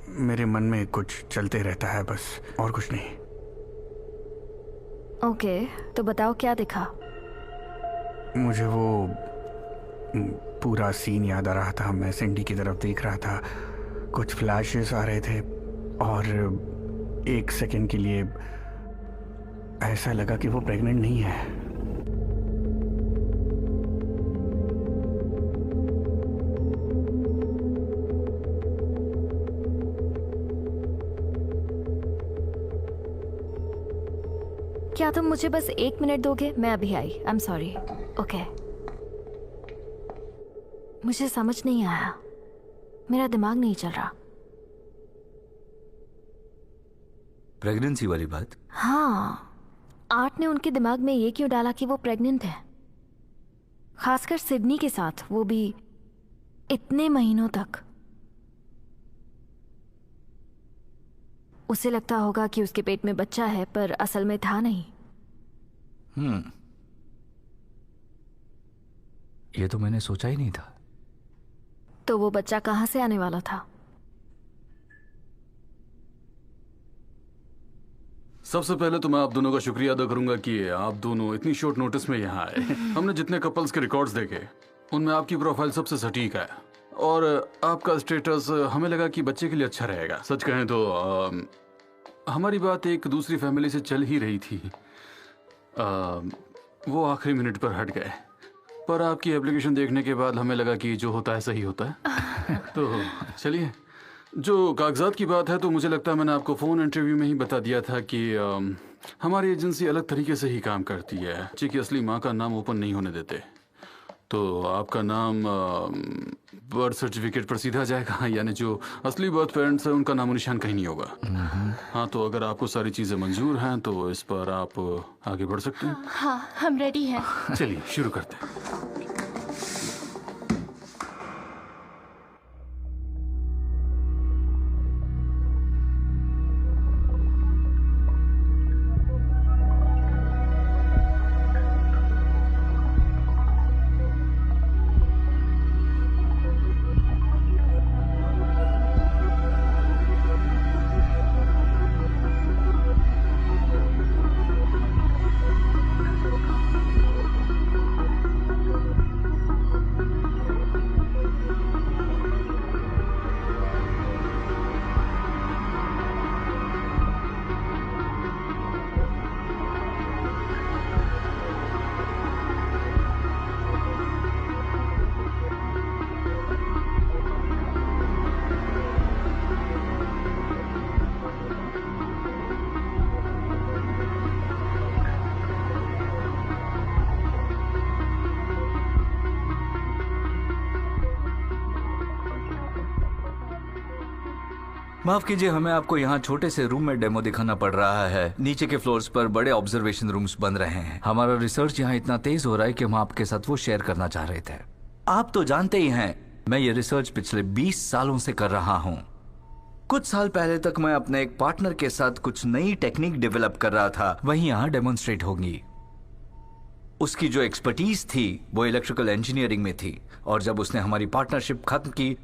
मेरे मन में कुछ चलते रहता है बस, और कुछ नहीं। ओके, तो बताओ क्या दिखा? मुझे वो पूरा सीन याद आ रहा था। मैं सिंडी की तरफ देख रहा था, कुछ फ्लैशेस आ रहे थे, और एक सेकंड के लिए ऐसा लगा कि वो प्रेग्नेंट नहीं है। क्या तुम मुझे बस 1 मिनट दोगे? मैं अभी आई। I am sorry. ओके। मुझे समझ नहीं आया, मेरा दिमाग नहीं चल रहा। प्रेगनेंसी वाली बात? हाँ, आर्ट ने उनके दिमाग में ये क्यों डाला कि वो प्रेग्नेंट है, खासकर सिडनी के साथ, वो भी इतने महीनों तक। उसे लगता होगा कि उसके पेट में बच्चा है, पर असल में था नहीं। ये तो मैंने सोचा ही नहीं था। तो वो बच्चा कहाँ से आने वाला था? सबसे पहले तो मैं आप दोनों का शुक्रिया अदा करूंगा कि आप दोनों इतनी शॉर्ट नोटिस में यहाँ आए। हमने जितने कपल्स के रिकॉर्ड्स देखे उनमें आपकी प्रोफाइल सबसे सटीक है, और आपका स्टेटस हमें लगा कि बच्चे के लिए अच्छा रहेगा। सच कहें तो हमारी बात एक दूसरी फैमिली से चल ही रही थी। वो आखिरी मिनट पर हट गए, पर आपकी एप्लीकेशन देखने के बाद हमें लगा कि जो होता है सही होता है। तो चलिए, जो कागजात की बात है तो मुझे लगता है मैंने आपको फ़ोन इंटरव्यू में ही बता दिया था कि हमारी एजेंसी अलग तरीके से ही काम करती है। बच्चे की असली माँ का नाम ओपन नहीं होने देते। तो आपका नाम बर्थ सर्टिफिकेट पर सीधा जाएगा, यानी जो असली बर्थ पेरेंट्स हैं उनका नामो निशान कहीं नहीं होगा। हाँ, तो अगर आपको सारी चीज़ें मंजूर हैं तो इस पर आप आगे बढ़ सकते हैं। हाँ, हम रेडी हैं। चलिए शुरू करते हैं। माफ कीजिए, हमें आपको यहाँ छोटे से रूम में डेमो दिखाना पड़ रहा है। नीचे के फ्लोर्स पर बड़े ऑब्जर्वेशन रूम्स बन रहे हैं। हमारा रिसर्च यहाँ इतना तेज हो रहा है कि हम आपके साथ वो शेयर करना चाह रहे थे। आप तो जानते ही हैं, मैं ये रिसर्च पिछले 20 सालों से कर रहा हूँ। कुछ साल पहले तक मैं अपने एक पार्टनर के साथ कुछ नई टेक्निक डेवलप कर रहा था, वही यहाँ डेमोन्स्ट्रेट होंगी। उसकी जो एक्सपर्टीज थी वो इलेक्ट्रिकल इंजीनियरिंग में थी, और जब उसने हमारी पार्टनरशिप खत्म की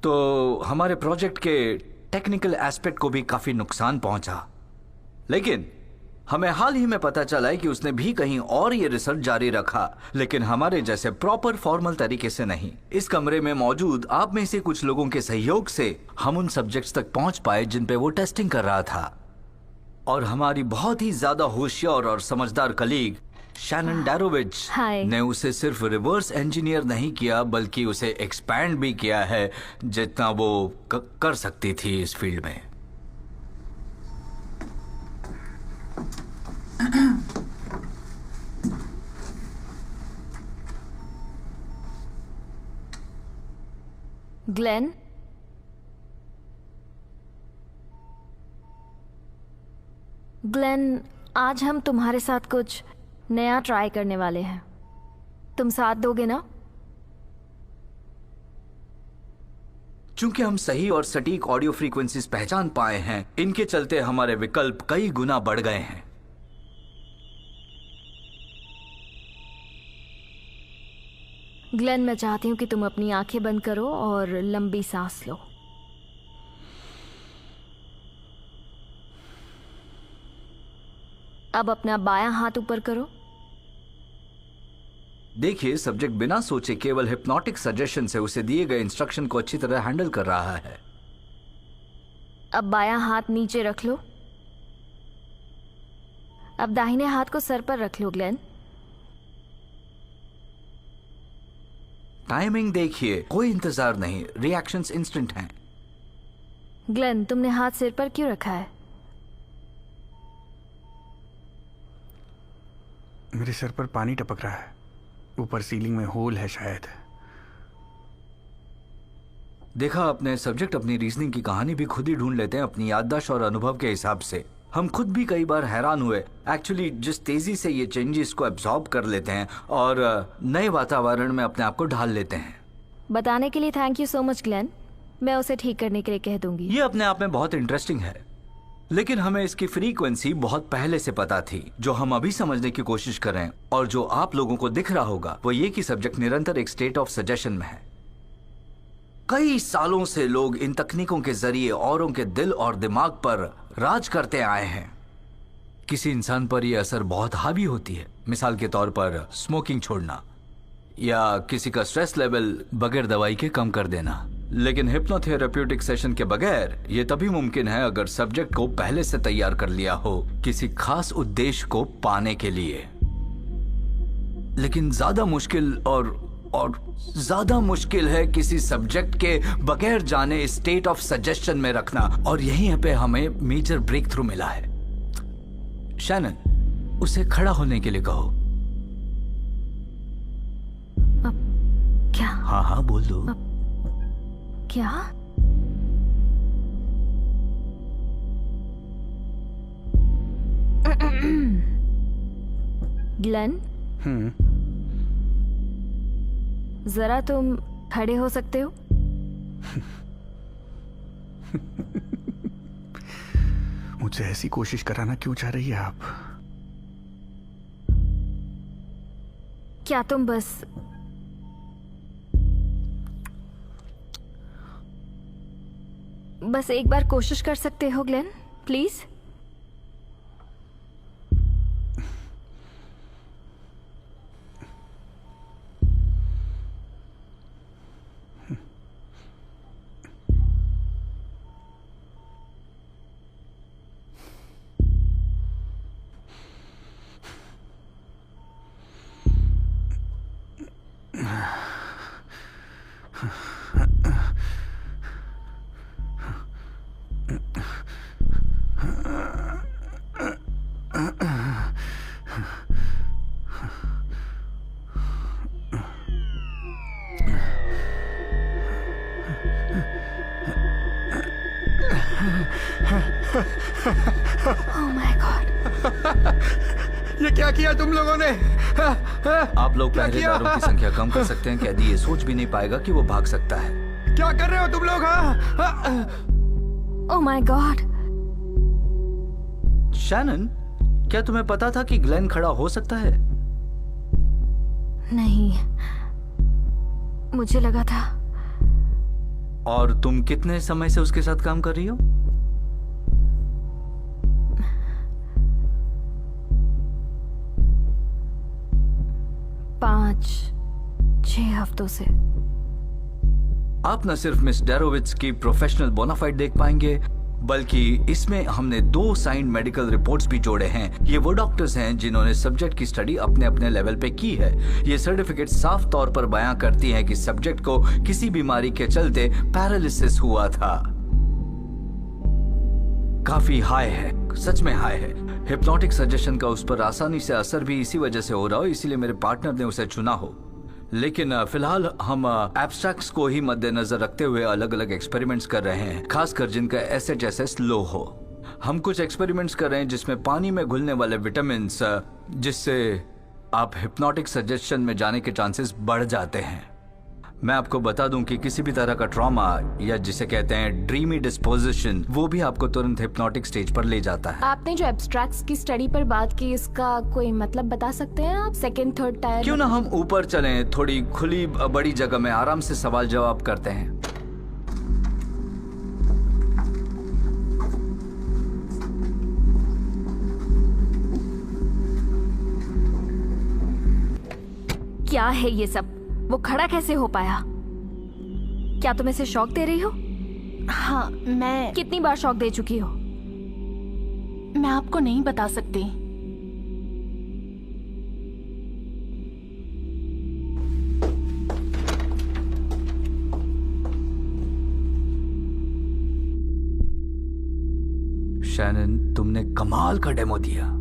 तो हमारे प्रोजेक्ट के टेक्निकल एस्पेक्ट को भी काफी नुकसान पहुंचा। लेकिन हमें हाल ही में पता चला है कि उसने भी कहीं और ये रिसर्च जारी रखा, लेकिन हमारे जैसे प्रॉपर फॉर्मल तरीके से नहीं। इस कमरे में मौजूद आप में से कुछ लोगों के सहयोग से हम उन सब्जेक्ट्स तक पहुंच पाए जिन पे वो टेस्टिंग कर रहा था, और हमारी बहुत ही ज्यादा होशियार और समझदार कलीग शैनन डैरोविच ने उसे सिर्फ रिवर्स इंजीनियर नहीं किया, बल्कि उसे एक्सपैंड भी किया है जितना वो कर सकती थी इस फील्ड में। ग्लेन, आज हम तुम्हारे साथ कुछ नया ट्राई करने वाले हैं। तुम साथ दोगे ना? चूंकि हम सही और सटीक ऑडियो फ्रीक्वेंसीज पहचान पाए हैं, इनके चलते हमारे विकल्प कई गुना बढ़ गए हैं। ग्लेन, मैं चाहती हूँ कि तुम अपनी आंखें बंद करो और लंबी सांस लो। अब अपना बायां हाथ ऊपर करो। देखिए, सब्जेक्ट बिना सोचे केवल हिप्नोटिक सजेशन से उसे दिए गए इंस्ट्रक्शन को अच्छी तरह हैंडल कर रहा है। अब बायां हाथ नीचे रख लो। अब दाहिने हाथ को सर पर रख लो ग्लेन। टाइमिंग देखिए, कोई इंतजार नहीं, रिएक्शंस इंस्टेंट हैं। ग्लेन, तुमने हाथ सिर पर क्यों रखा है? मेरे सर पर पानी टपक रहा है। ऊपर सीलिंग में होल है शायद। देखा आपने, सब्जेक्ट अपनी रीजनिंग की कहानी भी खुद ही ढूंढ लेते हैं अपनी याददाश्त और अनुभव के हिसाब से। हम खुद भी कई बार हैरान हुए एक्चुअली जिस तेजी से ये चेंजेस को एब्जॉर्ब कर लेते हैं और नए वातावरण में अपने आप को ढाल लेते हैं। बताने के लिए thank you so much Glenn. मैं उसे ठीक करने के लिए कह दूंगी। ये अपने आप में बहुत इंटरेस्टिंग है, लेकिन हमें इसकी फ्रीक्वेंसी बहुत पहले से पता थी। जो हम अभी समझने की कोशिश कर रहे हैं और जो आप लोगों को दिख रहा होगा वो ये कि सब्जेक्ट निरंतर एक स्टेट ऑफ सजेशन में है। कई सालों से लोग इन तकनीकों के जरिए औरों के दिल और दिमाग पर राज करते आए हैं। किसी इंसान पर यह असर बहुत हावी होती है, मिसाल के तौर पर स्मोकिंग छोड़ना या किसी का स्ट्रेस लेवल बगैर दवाई के कम कर देना। लेकिन हिप्नोथेरेप्यूटिक सेशन के बगैर ये तभी मुमकिन है अगर सब्जेक्ट को पहले से तैयार कर लिया हो किसी खास उद्देश्य को पाने के लिए। लेकिन ज्यादा मुश्किल और ज्यादा मुश्किल है किसी सब्जेक्ट के बगैर जाने स्टेट ऑफ सजेशन में रखना, और यहीं पे हमें मेजर ब्रेक थ्रू मिला है। शैनन, उसे खड़ा होने के लिए कहो। क्या? हाँ बोल दो। क्या? ग्लेन, जरा तुम खड़े हो सकते हो? मुझसे ऐसी कोशिश कराना क्यों चाह रही है आप? क्या तुम बस एक बार कोशिश कर सकते हो ग्लेन, प्लीज? ये क्या किया तुम लोगों ने? आप लोग क्या किया? पहरेदारों की संख्या कम कर सकते हैं। कैदी ये सोच भी नहीं पाएगा कि वो भाग सकता है। क्या कर रहे हो तुम लोग? Oh my God. शैनन, क्या तुम्हें पता था कि ग्लेन खड़ा हो सकता है? नहीं, मुझे लगा था। और तुम कितने समय से उसके साथ काम कर रही हो? पाँच 6 हफ्तों से। आप न सिर्फ मिस डेरोविट्स की प्रोफेशनल बोनाफाइड देख पाएंगे, बल्कि इसमें हमने 2 साइंड मेडिकल रिपोर्ट्स भी जोड़े हैं। ये वो डॉक्टर्स हैं जिन्होंने सब्जेक्ट की स्टडी अपने अपने लेवल पे की है। ये सर्टिफिकेट साफ तौर पर बयां करती हैं कि सब्जेक्ट को किसी बीमारी के चलते पैरालिसिस हुआ था। काफी हाई है, सच में हाई है। हिप्नोटिक सजेशन का उस पर आसानी से असर भी इसी वजह से हो रहा हो, इसीलिए मेरे पार्टनर ने उसे चुना हो। लेकिन फिलहाल हम एब्स्ट्रैक्ट्स को ही मद्देनजर रखते हुए अलग अलग एक्सपेरिमेंट्स कर रहे हैं, खासकर जिनका SHSS लो हो। हम कुछ एक्सपेरिमेंट्स कर रहे हैं जिसमें पानी में घुलने वाले विटामिन, जिससे आप हिप्नोटिक सजेशन में जाने के चांसेस बढ़ जाते हैं। मैं आपको बता दूं कि किसी भी तरह का ट्रॉमा या जिसे कहते हैं ड्रीमी डिस्पोजिशन, वो भी आपको तुरंत हिप्नोटिक स्टेज पर ले जाता है। आपने जो एब्स्ट्रैक्ट्स की स्टडी पर बात की, इसका कोई मतलब बता सकते हैं आप? Second third tier? क्यों ना हम ऊपर चलें, थोड़ी खुली बड़ी जगह में आराम से सवाल जवाब करते हैं। क्या है ये सब? वो खड़ा कैसे हो पाया? क्या तुम इसे शॉक दे रही हो? हाँ, मैं कितनी बार शॉक दे चुकी हो? आपको नहीं बता सकती। शैनन, तुमने कमाल का डेमो दिया।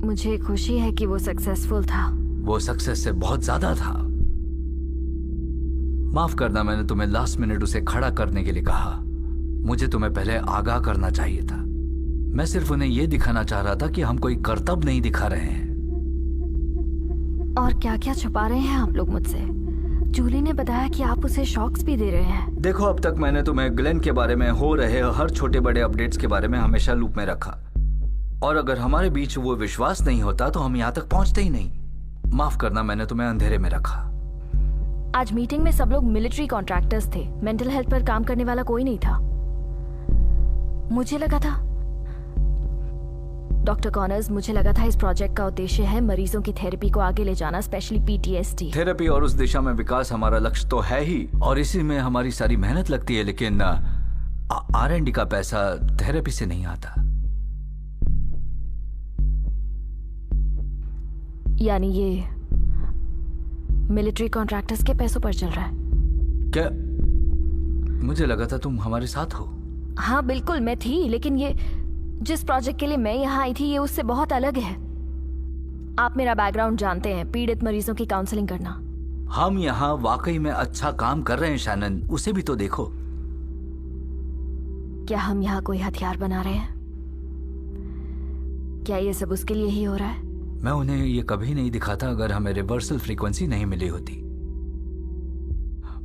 मुझे खुशी है कि वो सक्सेसफुल था। वो सक्सेस से बहुत ज्यादा था। माफ करना, मैंने तुम्हें लास्ट मिनट उसे खड़ा करने के लिए कहा। मुझे तुम्हें पहले आगाह करना चाहिए था। मैं सिर्फ उन्हें यह दिखाना चाह रहा था कि हम कोई करतब नहीं दिखा रहे हैं। और क्या क्या छुपा रहे हैं आप लोग मुझसे? जूली ने बताया कि आप उसे शॉक्स भी दे रहे हैं। देखो, अब तक मैंने तुम्हें ग्लेन के बारे में हो रहे हर छोटे बड़े अपडेट्स के बारे में हमेशा लूप में रखा, और अगर हमारे बीच वो विश्वास नहीं होता तो हम यहाँ तक पहुंचते ही नहीं। माफ करना, मैंने तुम्हें अंधेरे में रखा। आज मीटिंग में सब लोग मिलिट्री कॉन्ट्रैक्टर्स थे। मेंटल हेल्थ पर काम करने वाला कोई नहीं था। मुझे लगा था डॉक्टर कॉनर्स, मुझे लगा था इस प्रोजेक्ट का उद्देश्य है मरीजों की थेरेपी को आगे ले जाना, स्पेशली PTSD। थेरेपी और उस दिशा में विकास हमारा लक्ष्य तो है ही, और इसी में हमारी सारी मेहनत लगती है, लेकिन R&D का पैसा थेरेपी से नहीं आता। यानी ये मिलिट्री कॉन्ट्रैक्टर्स के पैसों पर चल रहा है? क्या? मुझे लगा था तुम हमारे साथ हो। हाँ बिल्कुल मैं थी, लेकिन ये जिस प्रोजेक्ट के लिए मैं यहाँ आई थी ये उससे बहुत अलग है। आप मेरा बैकग्राउंड जानते हैं, पीड़ित मरीजों की काउंसलिंग करना। हम यहाँ वाकई में अच्छा काम कर रहे हैं शैनन, उसे भी तो देखो। क्या हम यहाँ कोई हथियार बना रहे हैं? क्या ये सब उसके लिए ही हो रहा है? मैं उन्हें ये कभी नहीं दिखाता अगर हमें रिवर्सल फ्रीक्वेंसी नहीं मिली होती।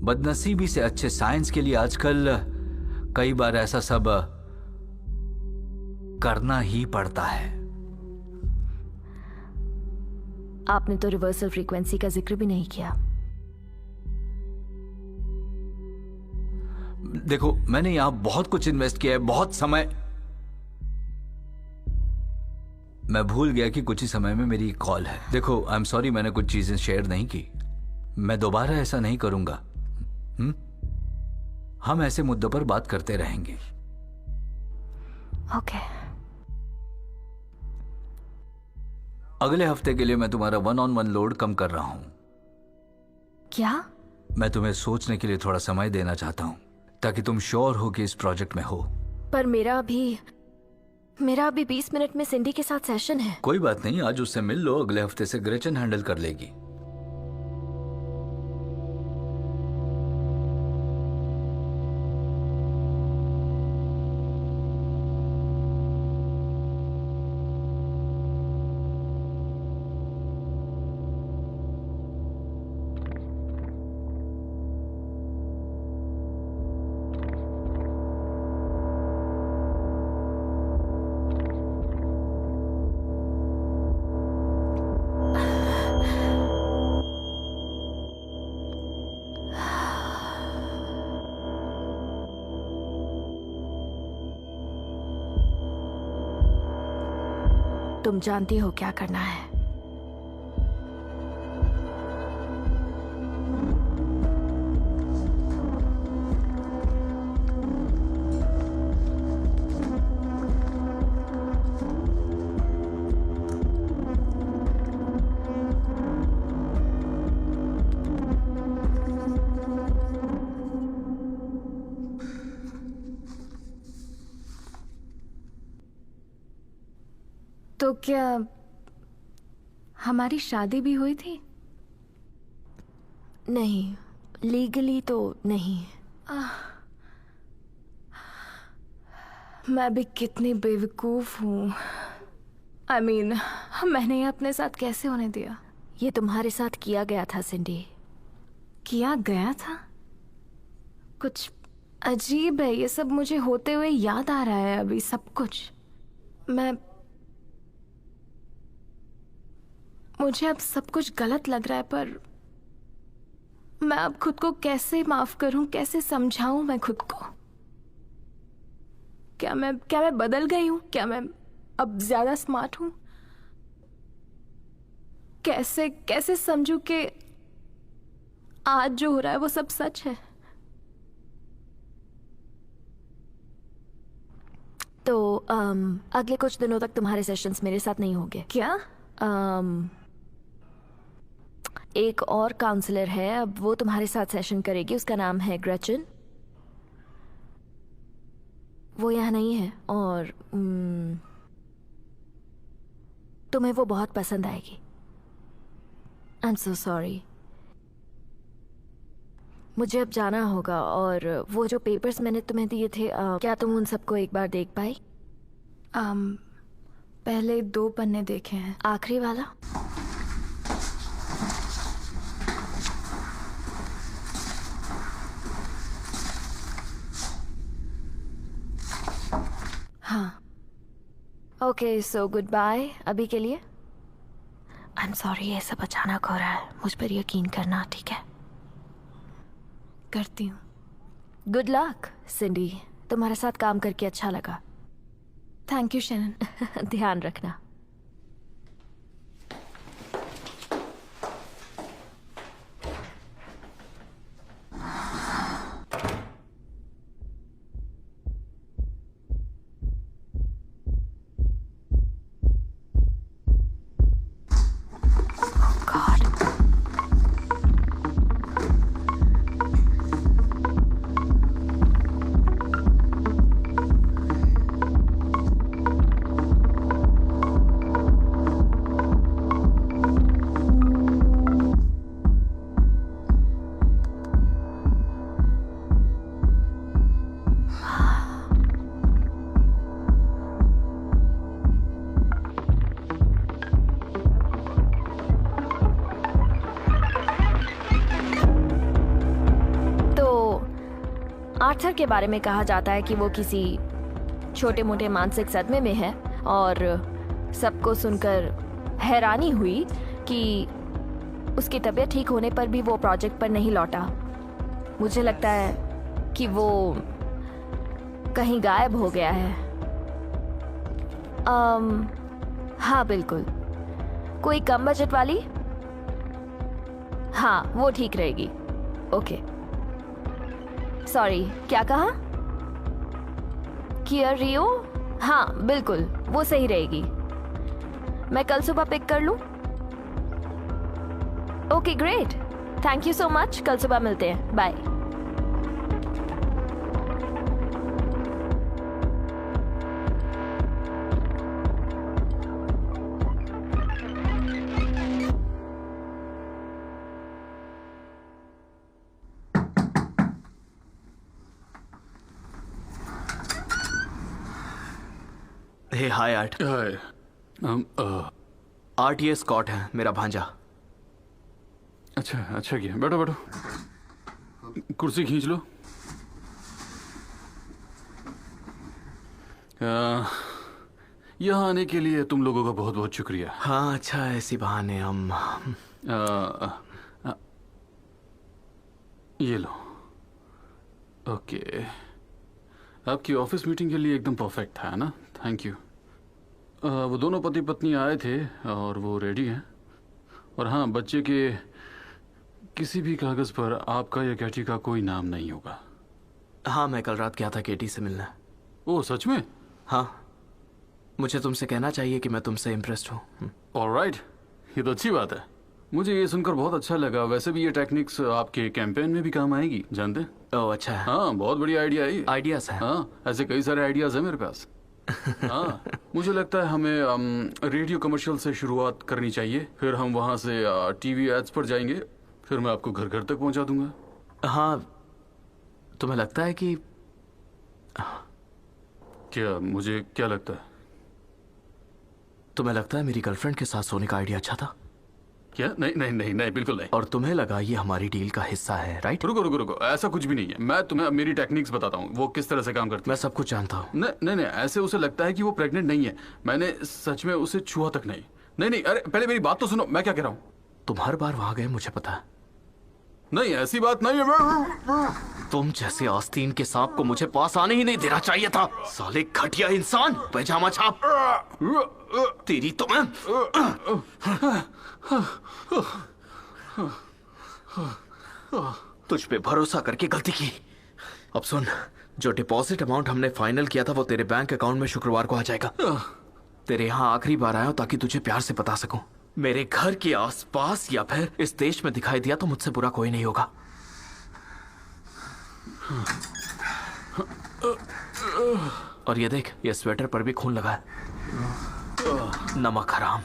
बदनसीबी से अच्छे साइंस के लिए आजकल कई बार ऐसा सब करना ही पड़ता है। आपने तो रिवर्सल फ्रीक्वेंसी का जिक्र भी नहीं किया। देखो, मैंने यहां बहुत कुछ इन्वेस्ट किया है, बहुत समय। मैं भूल गया कि कुछ ही समय में मेरी एक कॉल है। देखो, आई एम सॉरी, मैंने कुछ चीजें शेयर नहीं की। मैं दोबारा ऐसा नहीं करूंगा। हम ऐसे मुद्दों पर बात करते रहेंगे। ओके। अगले हफ्ते के लिए मैं तुम्हारा 1-on-1 लोड कम कर रहा हूं। क्या? मैं तुम्हें सोचने के लिए थोड़ा समय देना चाहता हूं, ताकि तुम श्योर हो कि इस प्रोजेक्ट में हो। पर मेरा अभी 20 मिनट में सिंडी के साथ सेशन है। कोई बात नहीं, आज उससे मिल लो। अगले हफ्ते से ग्रेचन हैंडल कर लेगी। तुम जानती हो क्या करना है। तो क्या हमारी शादी भी हुई थी? नहीं, लीगली तो नहीं। मैं भी कितनी बेवकूफ हूँ। I mean, मैंने ये अपने साथ कैसे होने दिया? ये तुम्हारे साथ किया गया था सिंडी। किया गया था? कुछ अजीब है ये सब, मुझे होते हुए याद आ रहा है अभी सब कुछ। मुझे अब सब कुछ गलत लग रहा है, पर मैं अब खुद को कैसे माफ करूं, कैसे समझाऊं मैं खुद को? क्या मैं बदल गई हूं? क्या मैं अब ज्यादा स्मार्ट हूं? कैसे समझूं कि आज जो हो रहा है वो सब सच है? तो अगले कुछ दिनों तक तुम्हारे सेशंस मेरे साथ नहीं होंगे। क्या? एक और काउंसलर है, अब वो तुम्हारे साथ सेशन करेगी। उसका नाम है ग्रेचन। वो यहाँ नहीं है और तुम्हें वो बहुत पसंद आएगी। I am so sorry. मुझे अब जाना होगा, और वो जो पेपर्स मैंने तुम्हें दिए थे, क्या तुम उन सबको एक बार देख पाई? पहले 2 पन्ने देखे हैं। आखिरी वाला? हाँ। ओके, सो गुड बाय अभी के लिए। आई एम सॉरी, ये सब अचानक हो रहा है। मुझ पर यकीन करना, ठीक है? करती हूँ। गुड लक सिंडी, तुम्हारे साथ काम करके अच्छा लगा। Thank you Shannon. ध्यान रखना। आर्थर के बारे में कहा जाता है कि वो किसी छोटे मोटे मानसिक सदमे में है, और सबको सुनकर हैरानी हुई कि उसकी तबीयत ठीक होने पर भी वो प्रोजेक्ट पर नहीं लौटा। मुझे लगता है कि वो कहीं गायब हो गया है। हाँ बिल्कुल। कोई कम बजट वाली? हाँ, वो ठीक रहेगी। ओके। सॉरी, क्या कहा? किया रियो? हाँ बिल्कुल, वो सही रहेगी। मैं कल सुबह पिक कर लूं? Okay great, thank you so much. कल सुबह मिलते हैं, बाय। हे हाय आर्ट। हाय। आर्ट ये स्कॉट है, मेरा भांजा। अच्छा किया। बैठो बैठो, कुर्सी खींच लो। यहाँ आने के लिए तुम लोगों का बहुत बहुत शुक्रिया। हाँ अच्छा, ऐसी बहाने हम ये लो। ओके, आपकी ऑफिस मीटिंग के लिए एकदम परफेक्ट था ना? Thank you. वो दोनों पति पत्नी आए थे और वो रेडी हैं। और हाँ, बच्चे के किसी भी कागज पर आपका या कैटी का कोई नाम नहीं होगा। हाँ, मैं कल रात गया था केटी से मिलने। ओह, सच में? हाँ, मुझे तुमसे कहना चाहिए कि मैं तुमसे इम्प्रेस्ड हूँ। ऑलराइट, ये तो अच्छी बात है। मुझे ये सुनकर बहुत अच्छा लगा। वैसे भी ये टेक्निक्स आपके कैंपेन में भी काम आएगी, जानते हैं? ओह अच्छा है। हाँ, बहुत बढ़िया आइडिया है ये। आइडियाज है। हाँ, ऐसे कई सारे आइडियाज हैं मेरे पास। हाँ, मुझे लगता है हमें रेडियो कमर्शियल से शुरुआत करनी चाहिए, फिर हम वहाँ से टीवी एड्स पर जाएंगे, फिर मैं आपको घर घर तक पहुँचा दूंगा। हाँ, तुम्हें लगता है कि क्या? मुझे क्या लगता है? तुम्हें लगता है मेरी गर्लफ्रेंड के साथ सोने का आइडिया अच्छा था? क्या? नहीं नहीं नहीं नहीं, बिल्कुल नहीं। और तुम्हें लगा ये हमारी डील का हिस्सा है, राइट? रुको रुको रुको, ऐसा कुछ भी नहीं है। मैं तुम्हें अब मेरी टेक्निक्स बताता हूँ, वो किस तरह से काम करती है। मैं सब कुछ जानता हूँ। नहीं नहीं, ऐसे उसे लगता है कि वो प्रेग्नेंट नहीं है। मैंने सच में उसे छुआ तक नहीं। नहीं नहीं, अरे पहले मेरी बात तो सुनो, मैं क्या कह रहा हूँ। तुम हर बार वहां गए, मुझे पता है। नहीं, ऐसी बात नहीं है। तुम जैसे आस्तीन के सांप को मुझे पास आने ही नहीं देना चाहिए था। साले घटिया इंसान, पैजामा छाप। तेरी तो मैं। तुझ पे भरोसा करके गलती की। अब सुन, जो डिपॉजिट अमाउंट हमने फाइनल किया था वो तेरे बैंक अकाउंट में शुक्रवार को आ जाएगा। तेरे यहाँ आखिरी बार आया हूं ताकि तुझे प्यार से बता सकूं। मेरे घर के आसपास या फिर इस देश में दिखाई दिया तो मुझसे बुरा कोई नहीं होगा। और ये देख, ये स्वेटर पर भी खून लगा है। नमक हराम।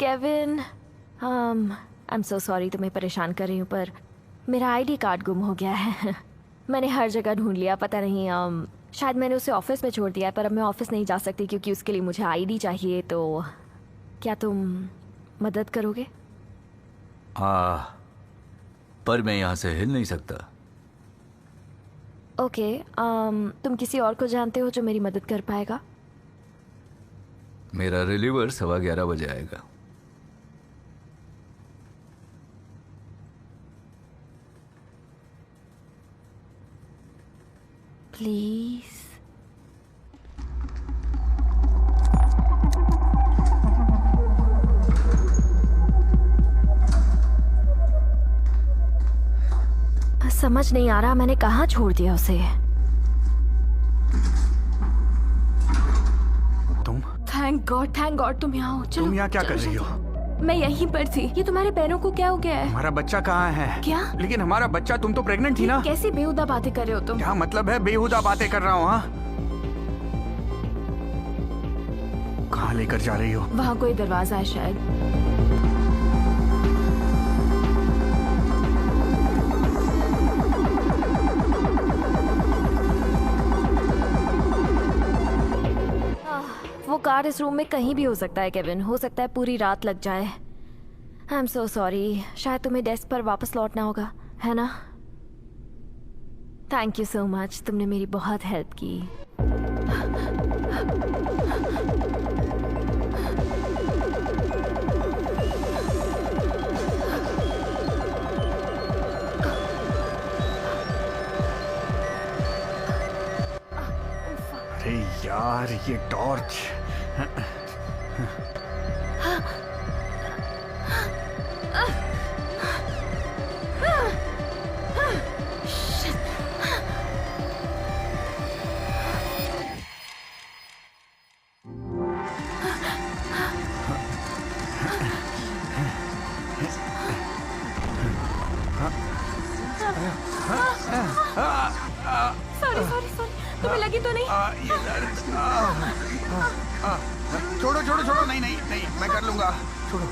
Kevin, I am so sorry तुम्हें परेशान कर रही हूँ, पर मेरा आईडी कार्ड गुम हो गया है। मैंने हर जगह ढूंढ लिया, पता नहीं शायद मैंने उसे ऑफिस में छोड़ दिया है, पर अब मैं ऑफिस नहीं जा सकती क्योंकि उसके लिए मुझे आईडी चाहिए। तो क्या तुम मदद करोगे? पर मैं यहाँ से हिल नहीं सकता। ओके, तुम किसी और को जानते हो जो मेरी मदद कर पाएगा? मेरा रिलीवर 11:15 बजे आएगा। प्लीज। समझ नहीं आ रहा मैंने कहाँ छोड़ दिया उसे। थैंक गॉड तुम यहाँ हो। चलो, तुम यहाँ क्या कर रही हो? मैं यहीं पर थी। ये तुम्हारे पैरों को क्या हो गया है? हमारा बच्चा कहाँ है? क्या? लेकिन हमारा बच्चा, तुम तो प्रेग्नेंट थी ना? कैसी बेहुदा बातें कर रहे हो तुम? क्या मतलब है बेहुदा बातें कर रहा हूँ? हाँ, कहाँ लेकर जा रही हो? वहाँ कोई दरवाजा है शायद। वो कार इस रूम में कहीं भी हो सकता है केविन। हो सकता है पूरी रात लग जाए। I am so sorry. शायद तुम्हें डेस्क पर वापस लौटना होगा। है ना? थैंक यू सो मच, तुमने मेरी बहुत हेल्प की। अरे यार, ये टॉर्च। सॉरी सॉरी सॉरी, तुम्हें लगी तो नहीं? ये दर्द। छोड़ो छोड़ो छोड़ो, नहीं नहीं नहीं, मैं कर लूंगा, छोड़ो।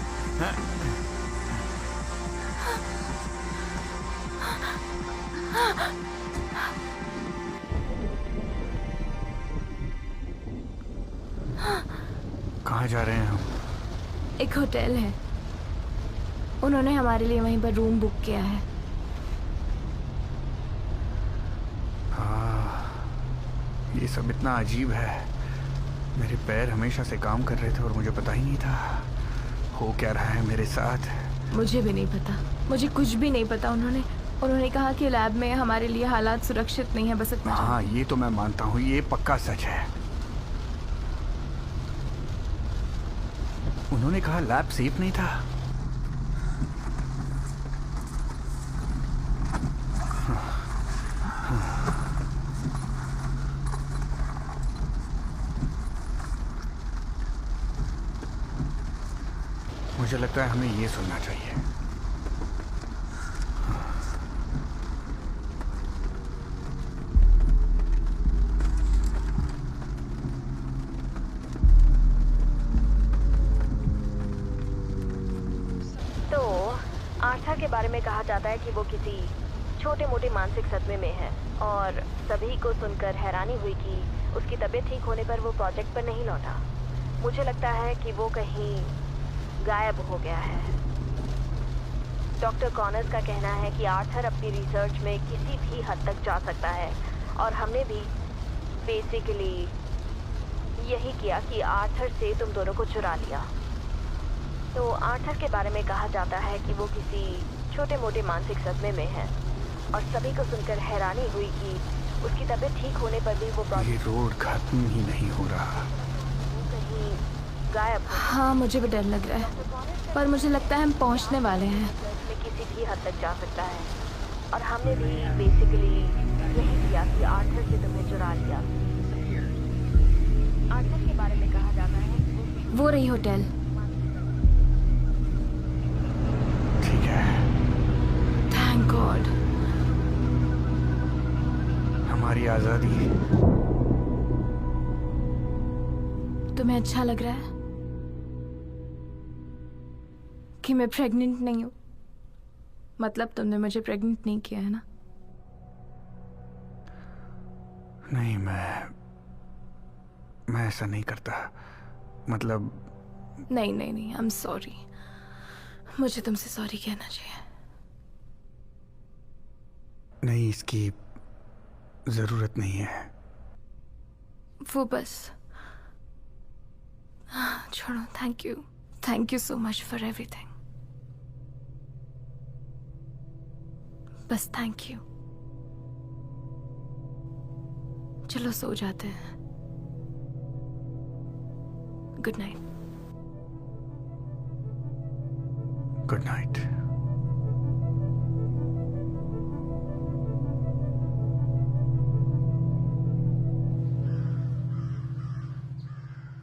कहाँ जा रहे हैं हम? एक होटल है, उन्होंने हमारे लिए वहीं पर रूम बुक किया है। ये सब इतना अजीब है। मेरे पैर हमेशा से काम कर रहे थे और मुझे पता ही नहीं था हो क्या रहा है मेरे साथ। मुझे भी नहीं पता, मुझे कुछ भी नहीं पता। उन्होंने कहा कि लैब में हमारे लिए हालात सुरक्षित नहीं है, बस इतना। हाँ, ये तो मैं मानता हूँ, ये पक्का सच है। उन्होंने कहा लैब सेफ नहीं था। मुझे लगता है हमें ये सुनना चाहिए। तो आर्था के बारे में कहा जाता है कि वो किसी छोटे मोटे मानसिक सदमे में है, और सभी को सुनकर हैरानी हुई कि उसकी तबीयत ठीक होने पर वो प्रोजेक्ट पर नहीं लौटा। मुझे लगता है कि वो कहीं गायब हो गया है। डॉक्टर कॉनर्स का कहना है कि आर्थर अपनी रिसर्च में किसी भी हद तक जा सकता है, और हमने भी बेसिकली यही किया कि आर्थर से तुम दोनों को चुरा लिया। तो आर्थर के बारे में कहा जाता है कि वो किसी छोटे मोटे मानसिक सदमे में है, और सभी को सुनकर हैरानी हुई कि उसकी तबीयत ठीक होने पर भी वो ये रोड खत्म ही नहीं हो रहा। कहीं गायब। हाँ, मुझे भी डर लग रहा है, पर मुझे लगता है हम पहुंचने वाले हैं। में किसी भी हद तक जा सकता है, और हमने भी बेसिकली यही किया कि आर्थर से तुम्हें चुरा लिया। आर्थर के बारे में कहा जाता है वो रही होटल। ठीक है, थैंक गॉड। हमारी आजादी। तुम्हें अच्छा लग रहा है कि मैं प्रेग्नेंट नहीं हूँ? मतलब तुमने मुझे प्रेग्नेंट नहीं किया है ना? नहीं, मैं ऐसा नहीं करता। मतलब नहीं नहीं नहीं, आई एम सॉरी। मुझे तुमसे सॉरी कहना चाहिए। नहीं, इसकी जरूरत नहीं है। वो बस छोड़ो। Thank you so much for everything. बस थैंक यू। चलो सो जाते हैं। Good night. Good night.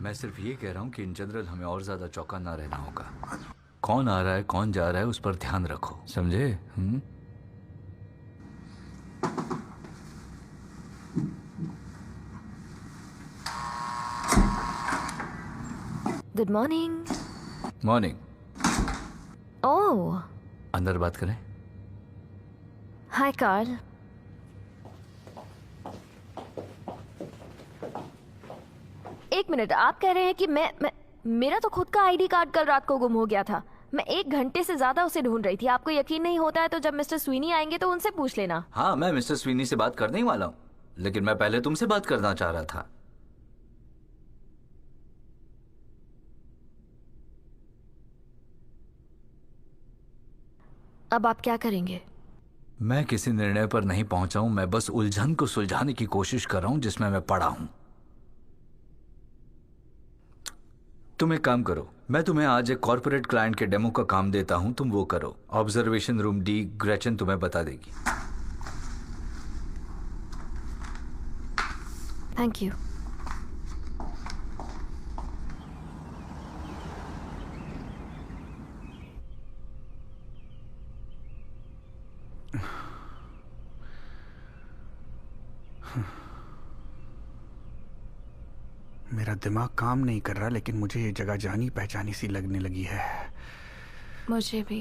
मैं सिर्फ ये कह रहा हूँ कि इन जनरल हमें और ज्यादा चौका ना रहना होगा। कौन आ रहा है, कौन जा रहा है, उस पर ध्यान रखो, समझे? Good morning. मॉर्निंग। ओह, अंदर बात करें? हाय कार्ल। एक मिनट, आप कह रहे हैं कि मैं मेरा तो खुद का आईडी कार्ड कल रात को गुम हो गया था। मैं 1 घंटे से ज्यादा उसे ढूंढ रही थी। आपको यकीन नहीं होता है तो जब मिस्टर स्वीनी आएंगे तो उनसे पूछ लेना। हाँ, मैं मिस्टर स्वीनी से बात करने ही वाला हूँ, लेकिन मैं पहले तुमसे बात करना चाह रहा था। अब आप क्या करेंगे? मैं किसी निर्णय पर नहीं पहुंचा हूं, मैं बस उलझन को सुलझाने की कोशिश कर रहा हूं जिसमें मैं पड़ा हूं। तुम एक काम करो, मैं तुम्हें आज एक कॉर्पोरेट क्लाइंट के डेमो का काम देता हूं, तुम वो करो। ऑब्जर्वेशन रूम डी, ग्रेचन तुम्हें बता देगी। Thank you. मेरा दिमाग काम नहीं कर रहा, लेकिन मुझे ये जगह जानी पहचानी सी लगने लगी है। मुझे भी।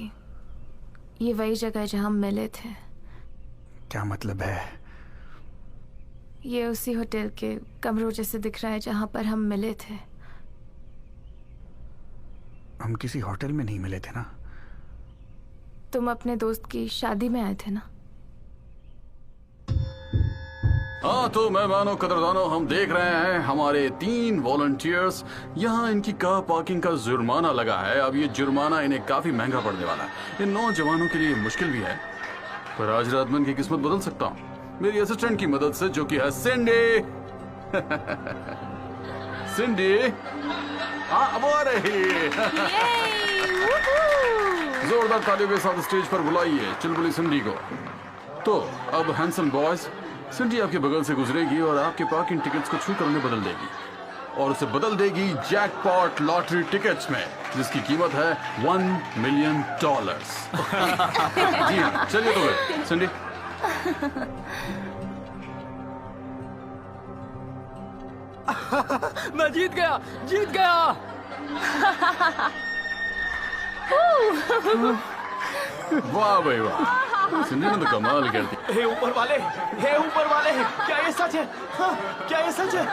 ये वही जगह है जहां हम मिले थे। क्या मतलब है? ये उसी होटल के कमरों जैसे दिख रहा है जहां पर हम मिले थे। हम किसी होटल में नहीं मिले थे ना? तुम अपने दोस्त की शादी में आए थे ना? हाँ तो मेहमानों कदरदानों, हम देख रहे हैं हमारे 3 वॉलंटियर्स यहाँ इनकी कार पार्किंग का जुर्माना लगा है। अब ये जुर्माना इन्हें काफी महंगा पड़ने वाला है। इन नौजवानों के लिए मुश्किल भी है, पर आज रात में इनकी किस्मत बदल सकता हूँ मेरी असिस्टेंट की मदद से, जो कि है सिंडी। सिंडी वो आ रही। जोरदार तालियों के साथ स्टेज पर बुलाइए चुलबुली सिंडी को। तो अब हैंडसम बॉयज, सिंडी आपके बगल से गुजरेगी और आपके पार्किंग टिकट्स को छू कर उन्हें बदल देगी, और उसे बदल देगी जैकपॉट लॉटरी टिकट्स में, जिसकी कीमत है $1 मिलियन। जी हाँ, चलिए तो फिर सिंडी। मैं जीत गया, जीत गया। वाह भाई वाह, सिंडी ने तो कमाल कर दी। हे ऊपर वाले, हे ऊपर वाले, क्या ये सच है? हाँ, क्या ये सच है?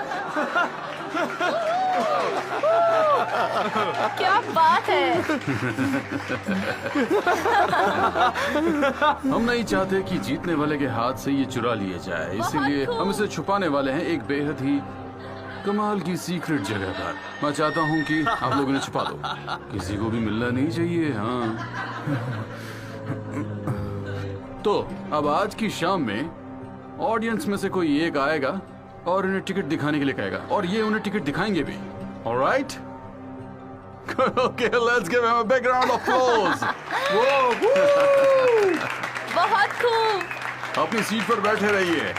क्या बात है। हम नहीं चाहते कि जीतने वाले के हाथ से ये चुरा लिया जाए, इसीलिए हम इसे छुपाने वाले हैं एक बेहद ही कमाल की सीक्रेट जगह पर। मैं चाहता हूँ कि आप लोग इन्हें छुपा दो, किसी को भी मिलना नहीं चाहिए। हाँ तो अब आज की शाम में ऑडियंस में से कोई एक आएगा और इन्हें टिकट दिखाने के लिए कहेगा, और ये उन्हें टिकट दिखाएंगे भी। Alright, okay, let's give him a big round of applause. बहुत खूब। अपनी सीट पर बैठे रहिए।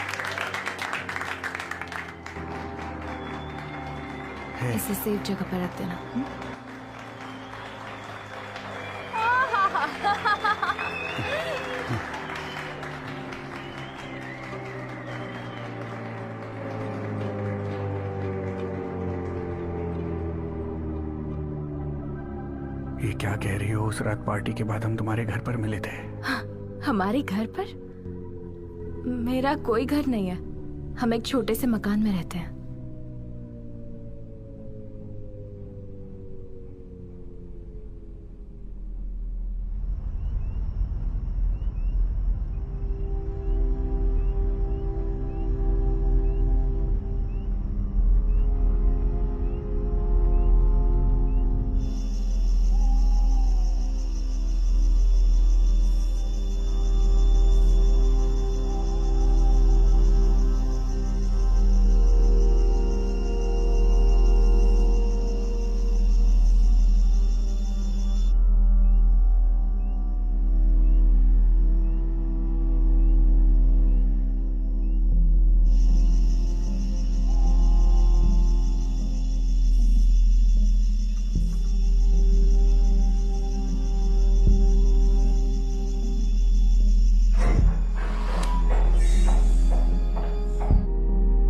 इसे सेफ जगह पर रख देना। ये क्या कह रही हो? उस रात पार्टी के बाद हम तुम्हारे घर पर मिले थे। हमारे घर पर? मेरा कोई घर नहीं है, हम एक छोटे से मकान में रहते हैं।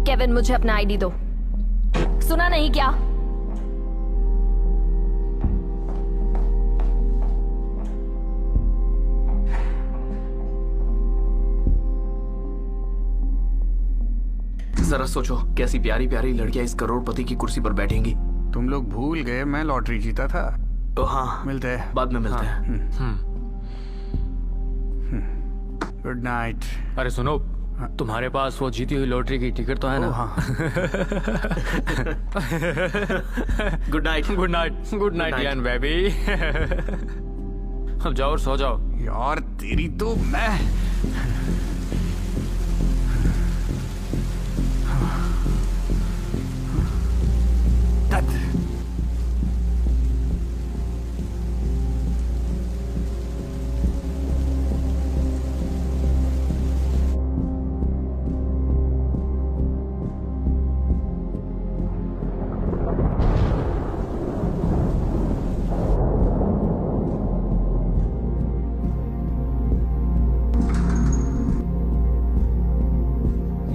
केविन, मुझे अपना आईडी दो। सुना नहीं क्या? जरा सोचो, कैसी प्यारी प्यारी लड़कियां इस करोड़पति की कुर्सी पर बैठेंगी। तुम लोग भूल गए मैं लॉटरी जीता था। हाँ, मिलते हैं। बाद में मिलते हैं। Good night. अरे सुनो, तुम्हारे पास वो जीती हुई लॉटरी की टिकट तो है ना? हाँ। Good night. Good night. Good night यान बेबी। अब जाओ और सो जाओ। यार तेरी तो मैं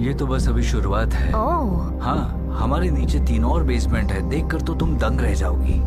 ये तो बस अभी शुरुआत है। ओह, हाँ, हमारे नीचे 3 और बेसमेंट है, देखकर तो तुम दंग रह जाओगी।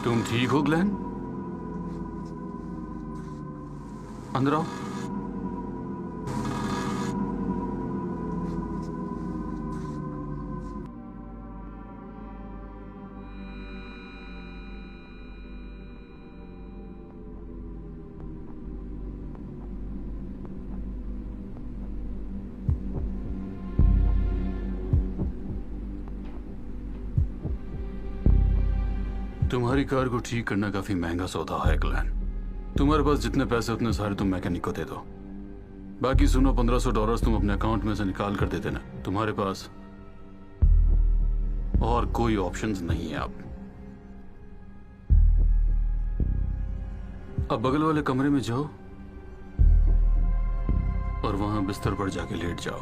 तुम ठीक हो ग्लेन? अंदर आओ। तुम्हारी कार को ठीक करना काफी महंगा सौदा है ग्लेन। तुम्हारे पास जितने पैसे उतने सारे तुम मैकेनिक को दे दो। बाकी सुनो, $1500 तुम अपने अकाउंट में से निकाल कर दे देना। तुम्हारे पास और कोई ऑप्शंस नहीं है। अब बगल वाले कमरे में जाओ और वहां बिस्तर पर जाके लेट जाओ।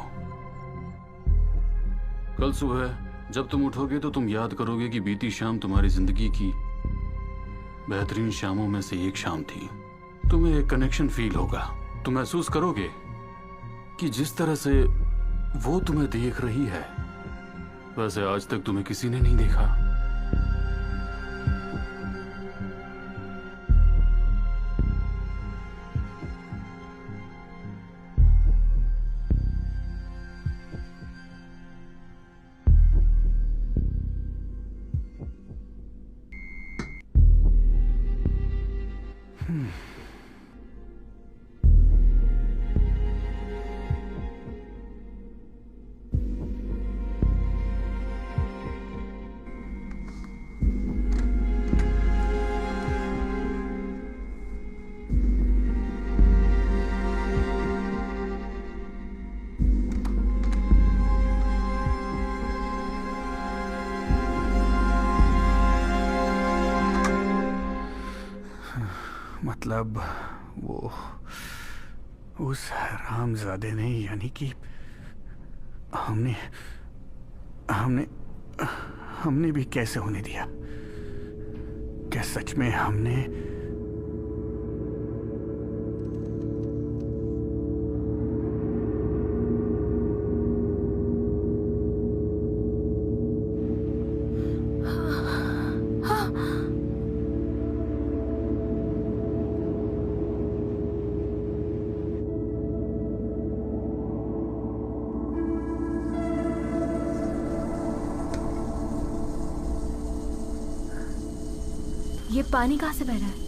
कल सुबह जब तुम उठोगे तो तुम याद करोगे कि बीती शाम तुम्हारी जिंदगी की बेहतरीन शामों में से एक शाम थी। तुम्हें एक कनेक्शन फील होगा। तुम महसूस करोगे कि जिस तरह से वो तुम्हें देख रही है वैसे आज तक तुम्हें किसी ने नहीं देखा। मतलब वो उस हरामजादे ने, यानी कि हमने हमने हमने भी कैसे होने दिया? क्या सच में हमने? ये पानी कहाँ से बह रहा है?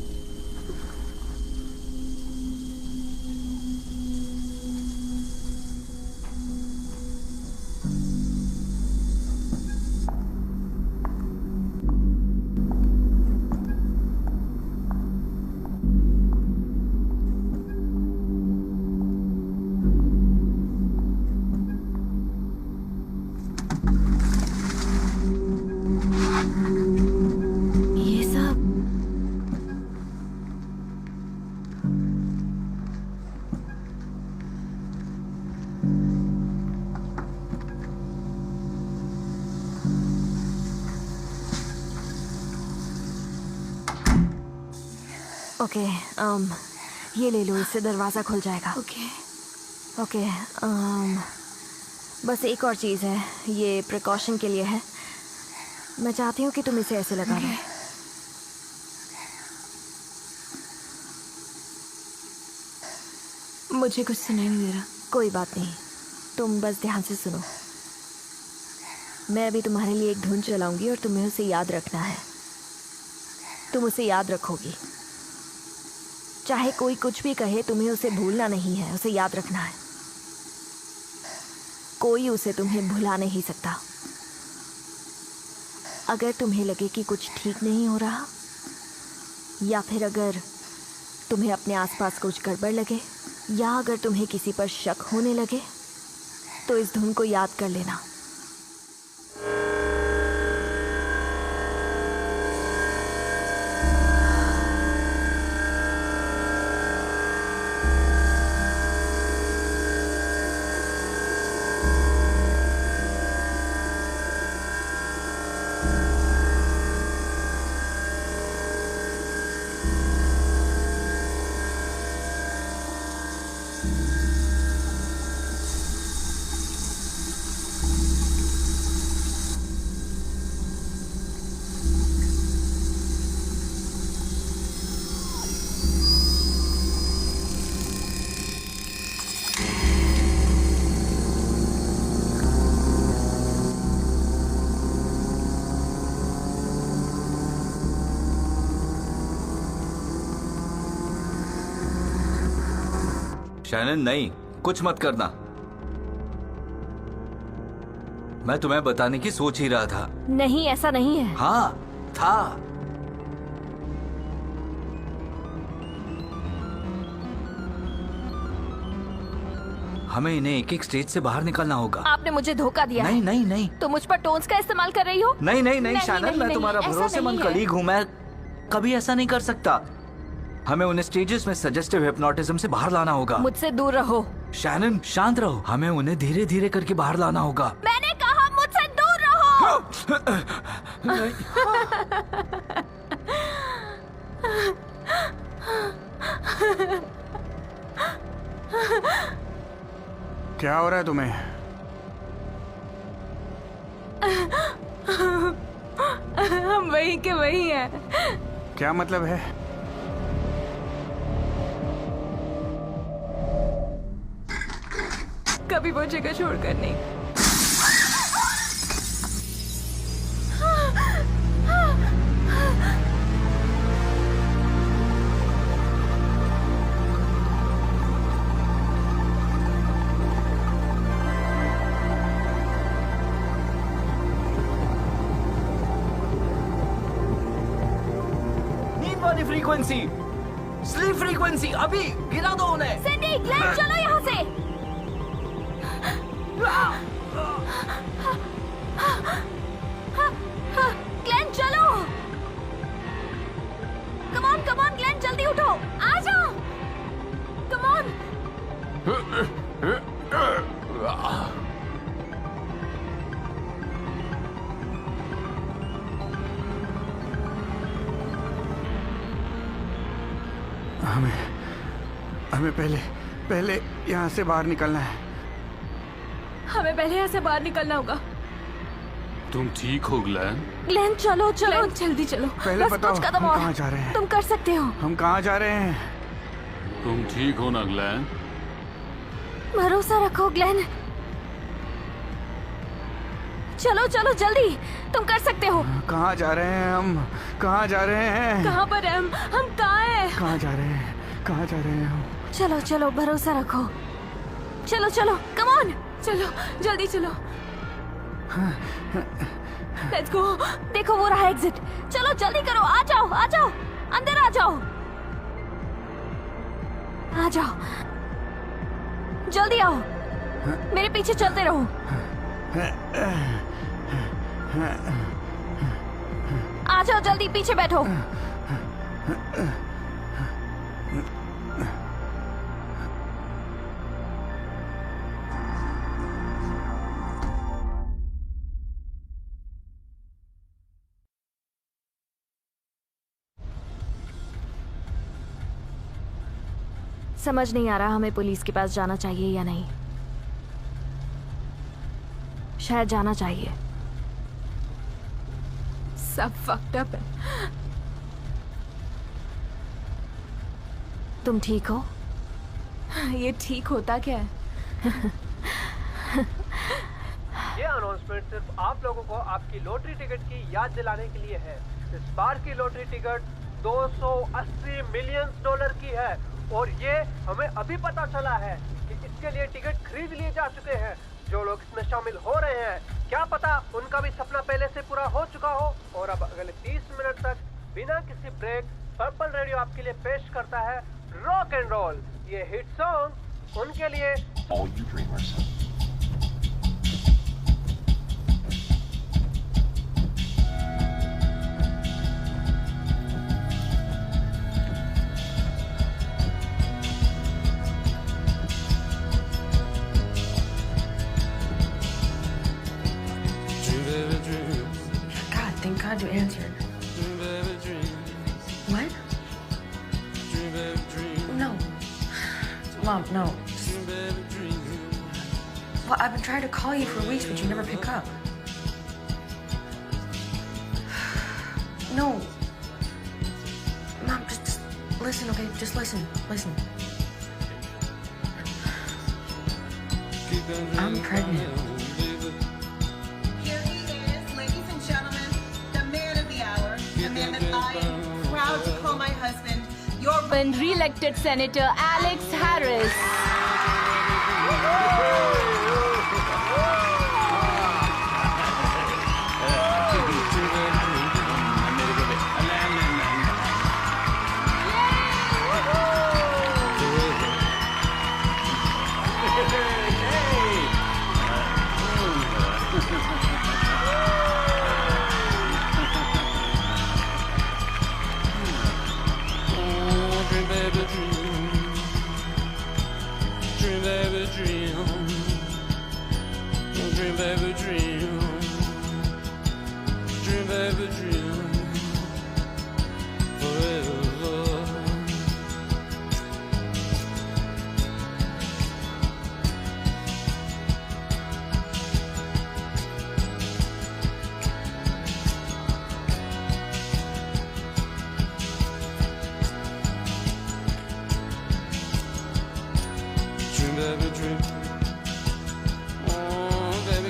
ओके ये ले लो, इससे दरवाज़ा खुल जाएगा। ओके। ओके बस एक और चीज़ है, ये प्रिकॉशन के लिए है। मैं चाहती हूँ कि तुम इसे ऐसे लगा लो। मुझे कुछ सुनाई नहीं दे रहा। कोई बात नहीं, तुम बस ध्यान से सुनो। मैं अभी तुम्हारे लिए एक धुन चलाऊंगी और तुम्हें उसे याद रखना है। तुम उसे याद रखोगी, चाहे कोई कुछ भी कहे, तुम्हें उसे भूलना नहीं है, उसे याद रखना है। कोई उसे तुम्हें भुला नहीं सकता। अगर तुम्हें लगे कि कुछ ठीक नहीं हो रहा, या फिर अगर तुम्हें अपने आसपास कुछ गड़बड़ लगे, या अगर तुम्हें किसी पर शक होने लगे, तो इस धुन को याद कर लेना। शैनन नहीं, कुछ मत करना। मैं तुम्हें बताने की सोच ही रहा था। नहीं, ऐसा नहीं है। हाँ था। हमें इन्हें एक एक स्टेज से बाहर निकलना होगा। आपने मुझे धोखा दिया नहीं है। नहीं नहीं तो मुझ पर टोन्स का इस्तेमाल कर रही हो? नहीं नहीं नहीं नहीं, शैनन, नहीं, मैं नहीं, तुम्हारा ऐसा भरोसेमंद नहीं है। कलीग हूँ। मैं कभी ऐसा नहीं कर सकता। हमें उन्हें स्टेजेस में सजेस्टिव हिप्नोटिज्म से बाहर लाना होगा। मुझसे दूर रहो। शैनन शांत रहो, हमें उन्हें धीरे धीरे करके बाहर लाना होगा। मैंने कहा मुझसे दूर रहो। क्या हो रहा है तुम्हें? हम वही के वही हैं। क्या मतलब है? कभी वो जगह छोड़कर नहीं। नींद वाली फ्रीक्वेंसी, स्लीप फ्रीक्वेंसी, अभी गिरा दो उन्हें। सिंडी, ग्लेन, चलो यहाँ से। ग्लेन चलो। कम ऑन ग्लेन, जल्दी उठो, आ जाओ। Come on. हमें पहले यहाँ से बाहर निकलना है। हमें पहले यहाँ से बाहर निकलना होगा। तुम ठीक हो ग्लैन? ग्लेन चलो चलो, ग्लेन, जल्दी चलो। पहले बस बताओ कुछ कदम हम और। कहाँ जा रहे हैं? तुम कर सकते हो। हम कहाँ जा रहे हैं? तुम ठीक हो ना ग्लैन? भरोसा रखो ग्लेन। चलो चलो जल्दी, तुम कर सकते हो। कहाँ जा रहे हैं हम? कहाँ जा रहे हैं? कहाँ पर है हम कहाँ हैं? कहाँ जा रहे हैं? कहाँ जा रहे हैं हम? चलो चलो, भरोसा रखो। चलो चलो, कम ऑन। चलो जल्दी चलो। Let's go. देखो वो रहा एग्जिट। चलो जल्दी करो, आ जाओ आ जाओ, अंदर आ जाओ, आ जाओ, जल्दी आओ, मेरे पीछे चलते रहो। आ जाओ जल्दी, पीछे बैठो। समझ नहीं आ रहा हमें पुलिस के पास जाना चाहिए या नहीं। शायद जाना चाहिए। सब fucked up है। तुम ठीक हो? ये ठीक होता क्या है? ये अनाउंसमेंट सिर्फ आप लोगों को आपकी लॉटरी टिकट की याद दिलाने के लिए है। इस बार की लॉटरी टिकट 280 मिलियन डॉलर की है और ये हमें अभी पता चला है कि इसके लिए टिकट खरीद लिए जा चुके हैं। जो लोग इसमें शामिल हो रहे हैं, क्या पता उनका भी सपना पहले से पूरा हो चुका हो और अब अगले 30 मिनट तक बिना किसी ब्रेक पर्पल रेडियो आपके लिए पेश करता है रॉक एंड रोल। ये हिट सॉन्ग उनके लिए। All you dreamers. God, thank God you answered. What? No. Mom, no. Well, I've been trying to call you for weeks, but you never pick up. No. Mom, just listen, okay? Just listen. Listen. I'm pregnant. Here he is, ladies and gentlemen, the man of the hour, the man that I am proud to call my husband. Your re-elected Senator Alex Harris.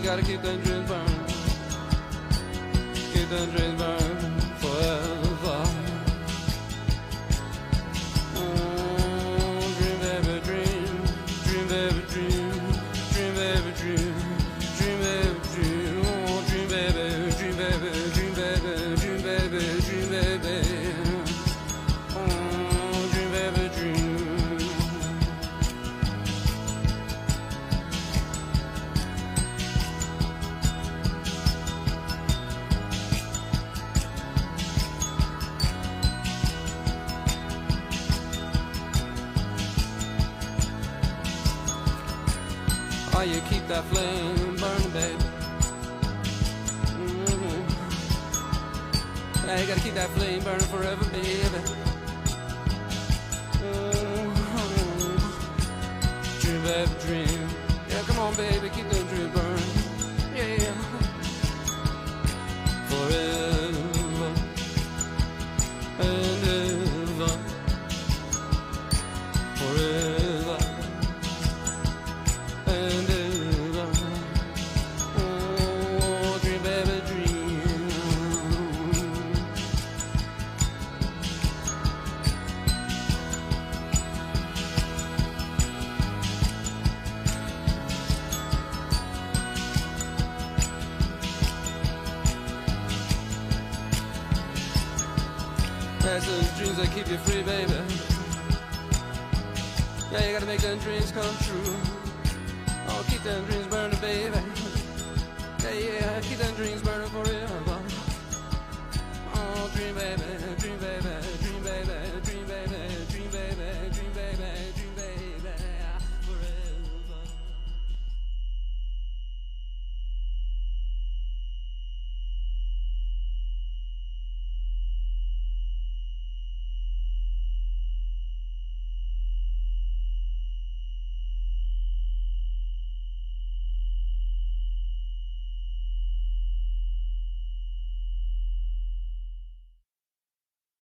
Gotta keep them dreams burning. Keep them dreams burning forever. Dream baby dream, dream baby dream, dream baby dream, dream baby dream, dream baby, dream baby, dream baby, dream baby, dream baby, dream baby dream. Oh, you keep that flame burning, baby. Yeah, you gotta keep that flame burning forever, baby. Dream, baby, dream. Yeah, come on, baby, keep that dream burning. Yeah. Forever and ever. Forever. And ever. Oh, dream, baby, dream. That's those dreams that keep you free, baby. Yeah, you gotta make them dreams come true. Oh, keep them dreams burning, baby. Yeah, keep them dreams burning forever. Oh, dream, baby.